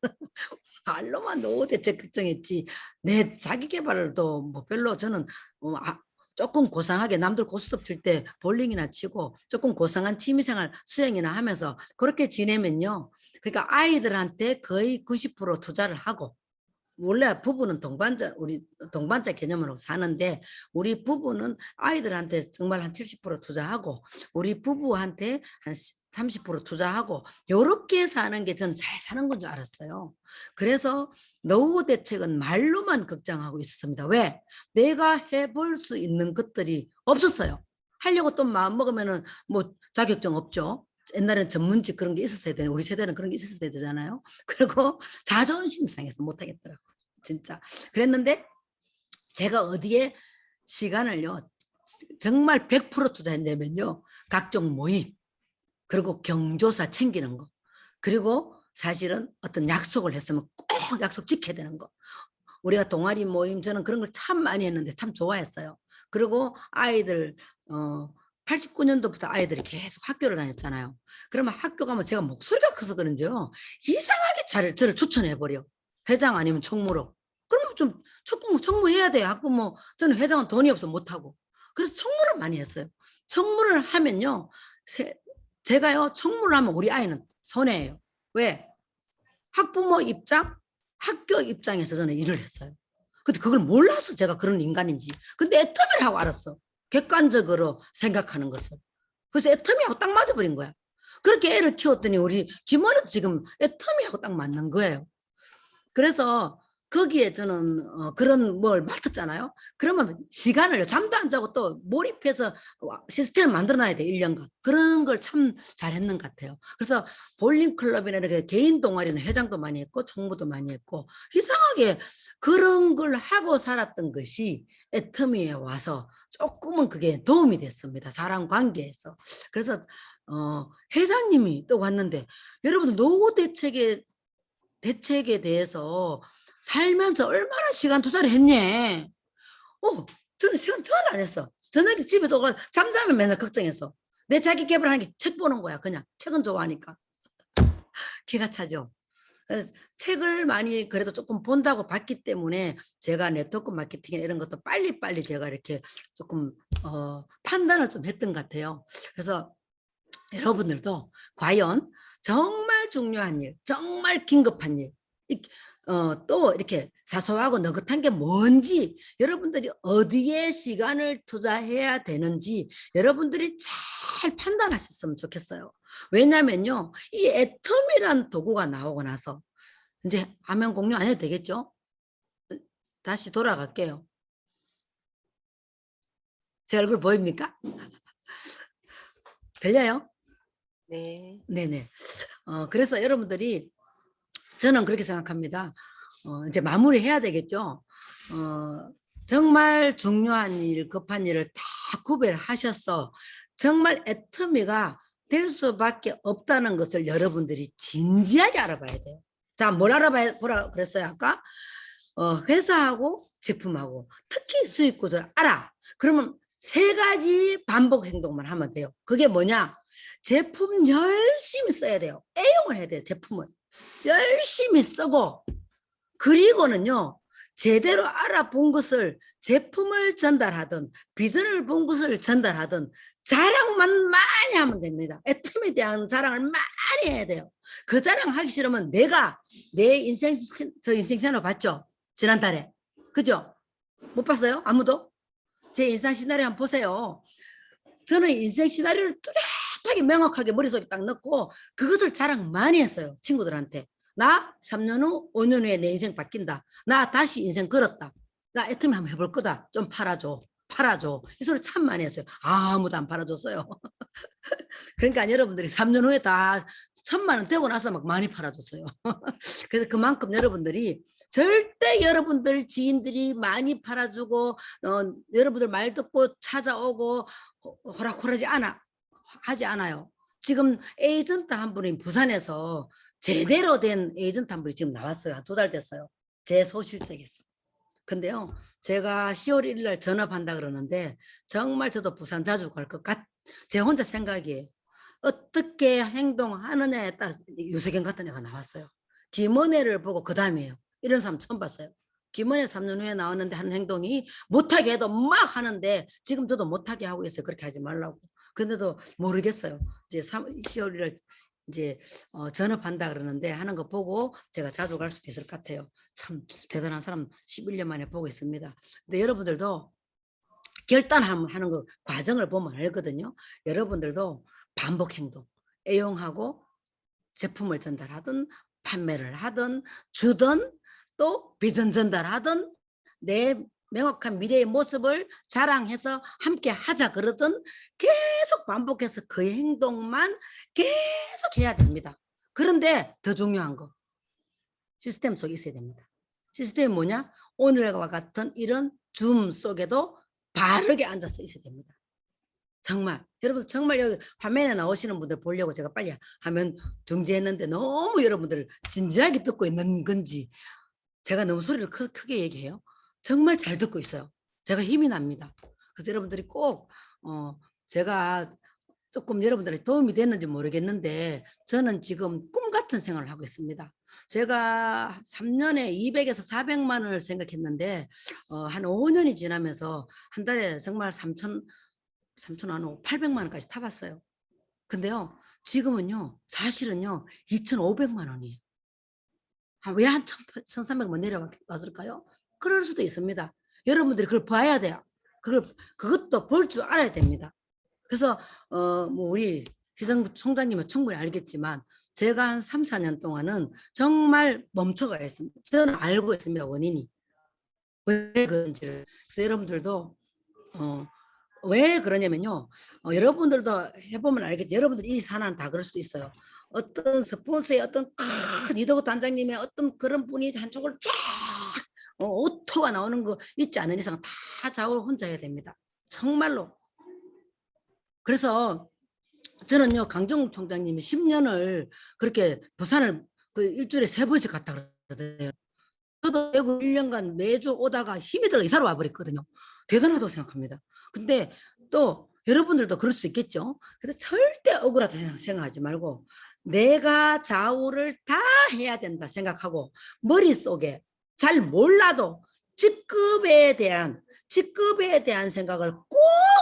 말로만 노후 대책 걱정했지 내 자기 개발도 뭐 별로 저는 조금 고상하게 남들 고스톱 칠 때 볼링이나 치고 조금 고상한 취미생활 수영이나 하면서 그렇게 지내면요. 그러니까 아이들한테 거의 90% 투자를 하고 원래 부부는 동반자 우리 동반자 개념으로 사는데 우리 부부는 아이들한테 정말 한 70% 투자하고 우리 부부한테 한 30% 투자하고 요렇게 사는 게 저는 잘 사는 건 줄 알았어요. 그래서 노후 대책은 말로만 걱정하고 있었습니다. 왜? 내가 해볼 수 있는 것들이 없었어요. 하려고 또 마음 먹으면은 뭐 자격증 없죠. 옛날에는 전문직 그런 게 있었어야 되는 우리 세대는 그런 게 있었어야 되잖아요. 그리고 자존심 상해서 못하겠더라고. 진짜. 그랬는데 제가 어디에 시간을요. 정말 100% 투자했냐면요. 각종 모임 그리고 경조사 챙기는 거 그리고 사실은 어떤 약속을 했으면 꼭 약속 지켜야 되는 거. 우리가 동아리 모임 저는 그런 걸 참 많이 했는데 참 좋아했어요. 그리고 아이들 89년도부터 아이들이 계속 학교를 다녔잖아요. 그러면 학교 가면 제가 목소리가 커서 그런지요. 이상하게 저를 추천해버려. 회장 아니면 총무로. 그러면 좀 총무해야 돼요. 학부모 저는 회장은 돈이 없어 못하고. 그래서 총무를 많이 했어요. 총무를 하면요. 제가요 총무를 하면 우리 아이는 손해예요. 왜? 학부모 입장, 학교 입장에서 저는 일을 했어요. 근데 그걸 몰라서 제가 그런 인간인지. 근데 애터미를 하고 알았어. 객관적으로 생각하는 것을. 그래서 애터미하고 딱 맞아버린 거야. 그렇게 애를 키웠더니 우리 김원혜도 지금 애터미하고 딱 맞는 거예요. 그래서 거기에 저는 그런 뭘 맡았잖아요. 그러면 시간을 잠도 안 자고 또 몰입해서 시스템을 만들어놔야 돼. 1년간. 그런 걸 참 잘했는 것 같아요. 그래서 볼링클럽이나 이렇게 개인 동아리는 회장도 많이 했고 총무도 많이 했고 이상하게 그런 걸 하고 살았던 것이 애터미에 와서 조금은 그게 도움이 됐습니다. 사람 관계에서. 그래서 회장님이 또 왔는데 여러분들 노후 대책에 대해서 살면서 얼마나 시간 투자를 했니? 저는 시간 전혀 안 했어. 저녁에 집에 도 잠자면 맨날 걱정했어. 내 자기 개발하는 게 책 보는 거야. 그냥 책은 좋아하니까. 기가 차죠. 그래서 책을 많이 그래도 조금 본다고 봤기 때문에 제가 네트워크 마케팅 이런 것도 빨리빨리 제가 이렇게 조금 판단을 좀 했던 것 같아요. 그래서 여러분들도 과연 정말 중요한 일, 정말 긴급한 일, 또 이렇게 사소하고 느긋한 게 뭔지 여러분들이 어디에 시간을 투자해야 되는지 여러분들이 잘 판단하셨으면 좋겠어요. 왜냐면요. 이 애텀이란 도구가 나오고 나서 이제 화면 공유 안 해도 되겠죠? 다시 돌아갈게요. 제 얼굴 보입니까? 들려요? 네. 네네. 그래서 여러분들이 저는 그렇게 생각합니다. 이제 마무리해야 되겠죠. 정말 중요한 일, 급한 일을 다 구별하셔서 정말 애터미가 될 수밖에 없다는 것을 여러분들이 진지하게 알아봐야 돼요. 자, 뭘 알아봐야 보라 그랬어요 아까? 회사하고 제품하고 특히 수익 구조를 알아. 그러면 세 가지 반복 행동만 하면 돼요. 그게 뭐냐? 제품 열심히 써야 돼요. 애용을 해야 돼요. 제품을. 열심히 쓰고 그리고는요. 제대로 알아본 것을 제품을 전달하든 비전을 본 것을 전달하든 자랑만 많이 하면 됩니다. 애텀에 대한 자랑을 많이 해야 돼요. 그 자랑하기 싫으면 내가 내 인생 저 인생 시나리오 봤죠? 지난달에 그죠? 못 봤어요? 아무도? 제 인생 시나리오 한번 보세요. 저는 인생 시나리오를 뚜렷하게 명확하게 머릿속에 딱 넣고 그것을 자랑 많이 했어요. 친구들한테. 나 3년 후, 5년 후에 내 인생 바뀐다. 나 다시 인생 걸었다. 나 애터미 한번 해볼 거다. 좀 팔아줘. 팔아줘. 이 소리 참 많이 했어요. 아무도 안 팔아줬어요. 그러니까 여러분들이 3년 후에 다 1,000만 원 되고 나서 막 많이 팔아줬어요. 그래서 그만큼 여러분들이 절대 여러분들 지인들이 많이 팔아주고 여러분들 말 듣고 찾아오고 하지 않아요. 지금 에이전트 한 분이 부산에서 제대로 된 에이전트 한 분이 지금 나왔어요. 한 2달 됐어요. 제 소실적에서. 근데요, 제가 10월 1일 날 전업한다 그러는데 정말 저도 부산 자주 갈 것 같, 제 혼자 생각이에요. 어떻게 행동하느냐에 따라서 유세경 같은 애가 나왔어요. 김은혜를 보고 그 다음이에요. 이런 사람 처음 봤어요. 김은혜 3년 후에 나왔는데 하는 행동이 못하게 해도 막 하는데 지금 저도 못하게 하고 있어요. 그렇게 하지 말라고. 근데도 모르겠어요. 이제 10월 1일 이제 전업한다 그러는데 하는 거 보고 제가 자주 갈 수도 있을 것 같아요. 참 대단한 사람 11년 만에 보고 있습니다. 근데 여러분들도 결단하는 거 과정을 보면 알거든요. 여러분들도 반복 행동, 애용하고 제품을 전달하든 판매를 하든 주든 또 비전 전달하든 내 명확한 미래의 모습을 자랑해서 함께 하자 그러든 계속 반복해서 그 행동만 계속 해야 됩니다. 그런데 더 중요한 거 시스템 속에 있어야 됩니다. 시스템이 뭐냐? 오늘과 같은 이런 줌 속에도 바르게 앉아서 있어야 됩니다. 정말 여러분 정말 여기 화면에 나오시는 분들 보려고 제가 빨리 화면 중지했는데 너무 여러분들 진지하게 듣고 있는 건지 제가 너무 소리를 크게 얘기해요. 정말 잘 듣고 있어요. 제가 힘이 납니다. 그래서 여러분들이 꼭 제가 조금 여러분들에게 도움이 됐는지 모르겠는데 저는 지금 꿈 같은 생활을 하고 있습니다. 제가 3년에 200에서 400만 원을 생각했는데 한 5년이 지나면서 한 달에 정말 3천 안 하고 800만 원까지 타봤어요. 근데요 지금은요 사실은요 2,500만 원이에요. 왜한 1,300만 내려왔을까요? 그럴 수도 있습니다. 여러분들이 그걸 봐야 돼요. 그것도 볼 줄 알아야 됩니다. 그래서 뭐 우리 희정 총장님은 충분히 알겠지만 제가 한 3, 4년 동안은 정말 멈춰가 있습니다. 저는 알고 있습니다. 원인이. 왜 그런지를. 그래서 여러분들도 왜 그러냐면요. 여러분들도 해보면 알겠지. 여러분들 이 산안 다 그럴 수도 있어요. 어떤 스폰서의 어떤 큰 이도구 단장님의 어떤 그런 분이 한쪽을 쫙 오토가 나오는 거 있지 않은 이상 다 좌우로 혼자 해야 됩니다. 정말로. 그래서 저는요 강정욱 총장님이 10년을 그렇게 부산을 그 일주일에 3번씩 갔다 그러거든요. 저도 대구 1년간 매주 오다가 힘이 들어 이사로 와버렸거든요. 대단하다고 생각합니다. 근데 또 여러분들도 그럴 수 있겠죠. 그래서 절대 억울하다 생각하지 말고 내가 좌우를 다 해야 된다 생각하고 머릿속에 잘 몰라도 직급에 대한 생각을 꼭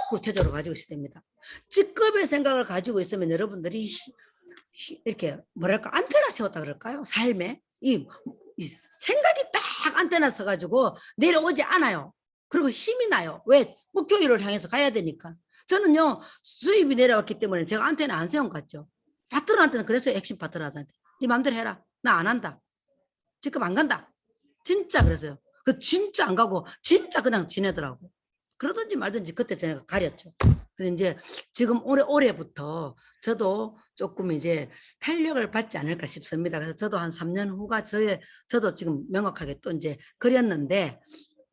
구체적으로 가지고 있어야 됩니다. 직급의 생각을 가지고 있으면 여러분들이 이렇게 뭐랄까 안테나 세웠다 그럴까요? 삶에 이 생각이 딱 안테나 서가지고 내려오지 않아요. 그리고 힘이 나요. 왜? 목표를 향해서 가야 되니까. 저는요 수입이 내려왔기 때문에 제가 안테나 안 세운 것 같죠. 파트너한테는 그랬어요. 액션 파트너한테 네 맘대로 해라. 나 안 한다. 직급 안 간다. 진짜 그랬어요. 그 진짜 안 가고 진짜 그냥 지내더라고. 그러든지 말든지 그때 제가 가렸죠. 근데 이제 지금 올해부터 저도 조금 이제 탄력을 받지 않을까 싶습니다. 그래서 저도 한 3년 후가 저도 지금 명확하게 또 이제 그렸는데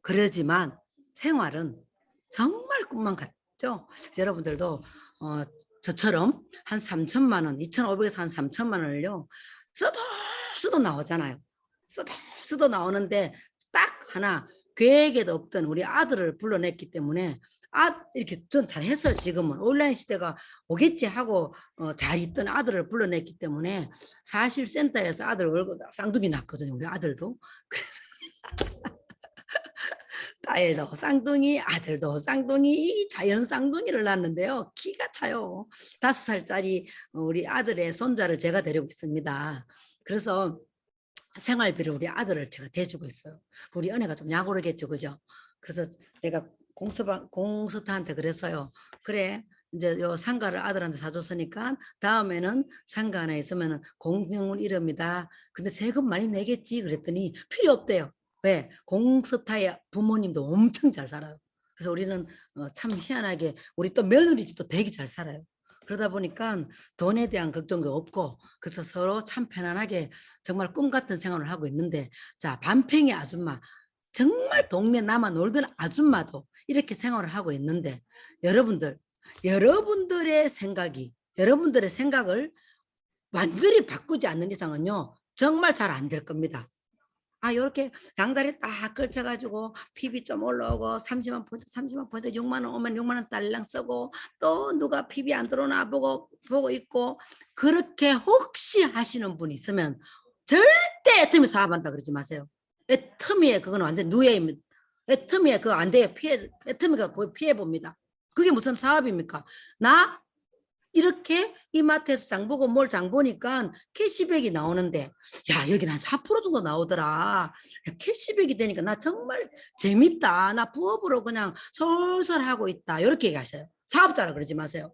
그러지만 생활은 정말 꿈만 같죠. 여러분들도 저처럼 한 3천만 원, 2,500에서 한 3천만 원을요 써도 나오잖아요. 써도 나오는데 딱 하나 계획에도 없던 우리 아들을 불러냈기 때문에 이렇게 전 잘했어요. 지금은 온라인 시대가 오겠지 하고 잘 있던 아들을 불러냈기 때문에 사실 센터에서 아들 월급 쌍둥이 났거든요. 우리 아들도. 그래서 딸도 쌍둥이 아들도 쌍둥이 자연 쌍둥이를 낳았는데요. 기가 차요. 5살짜리 우리 아들의 손자를 제가 데리고 있습니다. 그래서 생활비를 우리 아들을 제가 대주고 있어요. 우리 은혜가 좀 약오르겠죠, 그죠? 그래서 내가 공서타한테 그랬어요. 그래, 이제 요 상가를 아들한테 사줬으니까 다음에는 상가 하나 있으면 공명운 이름이다. 근데 세금 많이 내겠지. 그랬더니 필요 없대요. 왜? 공서타의 부모님도 엄청 잘 살아요. 그래서 우리는 참 희한하게 우리 또 며느리 집도 되게 잘 살아요. 그러다 보니까 돈에 대한 걱정도 없고 그래서 서로 참 편안하게 정말 꿈 같은 생활을 하고 있는데 자 반팽이 아줌마 정말 동네 남아 놀던 아줌마도 이렇게 생활을 하고 있는데 여러분들의 생각을 완전히 바꾸지 않는 이상은요 정말 잘 안 될 겁니다. 요렇게 양다리 딱 걸쳐가지고 PB 좀 올라오고 30만 포인트 6만 원 오면 6만 원 딸랑 쓰고 또 누가 PB 안 들어오나 보고 있고 그렇게 혹시 하시는 분이 있으면 절대 애터미 사업한다 그러지 마세요. 애터미에 그건 완전 누예입니다. 애터미에 그거 안 돼요. 애터미가 피해 봅니다. 그게 무슨 사업입니까? 나 이렇게 이마트에서 장 보고 뭘 장 보니까 캐시백이 나오는데 야 여기는 한 4% 정도 나오더라. 야, 캐시백이 되니까 나 정말 재밌다. 나 부업으로 그냥 솔솔 하고 있다. 이렇게 얘기하셔요. 사업자라 그러지 마세요.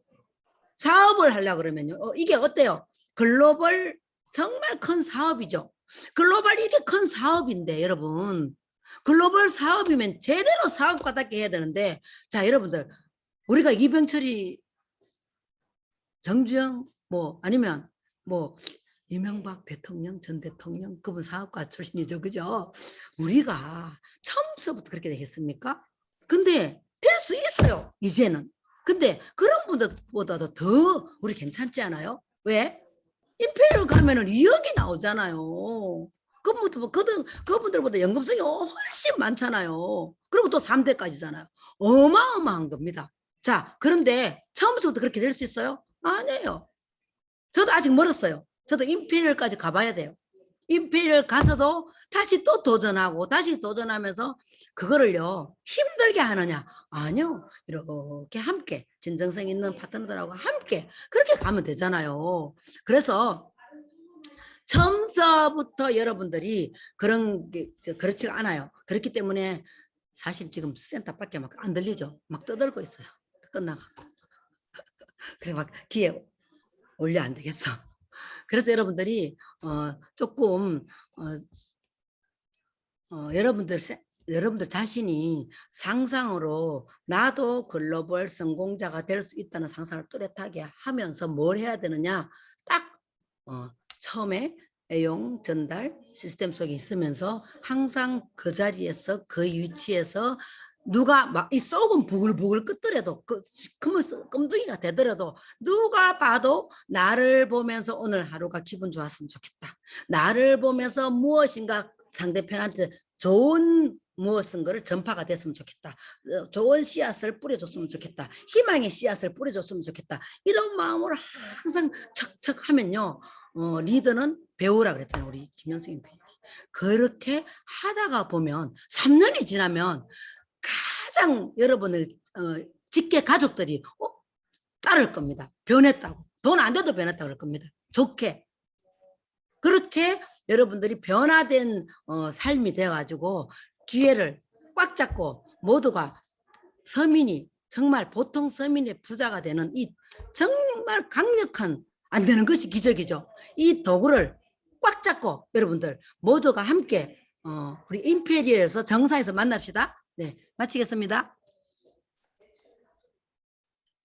사업을 하려고 그러면요. 이게 어때요? 글로벌 정말 큰 사업이죠. 글로벌 이게 큰 사업인데 여러분 글로벌 사업이면 제대로 사업가답게 해야 되는데 자 여러분들 우리가 이병철이 정주영 뭐 아니면 뭐 이명박 대통령 전 대통령 그분 사업가 출신이죠. 그죠? 우리가 처음서부터 그렇게 되겠습니까? 근데 될 수 있어요. 이제는. 근데 그런 분들보다도 더 우리 괜찮지 않아요? 왜? 임페리얼 가면은 2억이 나오잖아요. 그분들보다 연금성이 훨씬 많잖아요. 그리고 또 3대까지잖아요. 어마어마한 겁니다. 자, 그런데 처음부터 그렇게 될 수 있어요? 아니에요. 저도 아직 멀었어요. 저도 임페리얼까지 가봐야 돼요. 임페리얼 가서도 다시 또 도전하고 다시 도전하면서 그거를요 힘들게 하느냐? 아니요. 이렇게 함께 진정성 있는 파트너들하고 함께 그렇게 가면 되잖아요. 그래서 처음서부터 여러분들이 그런 게 그렇지가 않아요. 그렇기 때문에 사실 지금 센터밖에 막 안 들리죠. 막 떠들고 있어요. 끝나갖고. 그래 막 귀에 올려 안 되겠어. 그래서 여러분들이 조금 여러분들 자신이 상상으로 나도 글로벌 성공자가 될 수 있다는 상상을 뚜렷하게 하면서 뭘 해야 되느냐 딱 처음에 애용 전달 시스템 속에 있으면서 항상 그 자리에서 그 위치에서 누가 막 이 썩은 부글부글 끄더라도 끔둥이가 되더라도 누가 봐도 나를 보면서 오늘 하루가 기분 좋았으면 좋겠다. 나를 보면서 무엇인가 상대편한테 좋은 무엇인 거를 전파가 됐으면 좋겠다. 좋은 씨앗을 뿌려줬으면 좋겠다. 희망의 씨앗을 뿌려줬으면 좋겠다. 이런 마음으로 항상 척척 하면요. 리더는 배우라 그랬잖아요. 우리 김현승 배우. 그렇게 하다가 보면 3년이 지나면 가장 여러분을 직계 가족들이 따를 겁니다. 변했다고. 돈 안 돼도 변했다고 그럴 겁니다. 좋게. 그렇게 여러분들이 변화된 삶이 되어가지고 기회를 꽉 잡고 모두가 서민이 정말 보통 서민의 부자가 되는 이 정말 강력한 안 되는 것이 기적이죠. 이 도구를 꽉 잡고 여러분들 모두가 함께 우리 임페리얼에서 정사에서 만납시다. 네, 마치겠습니다.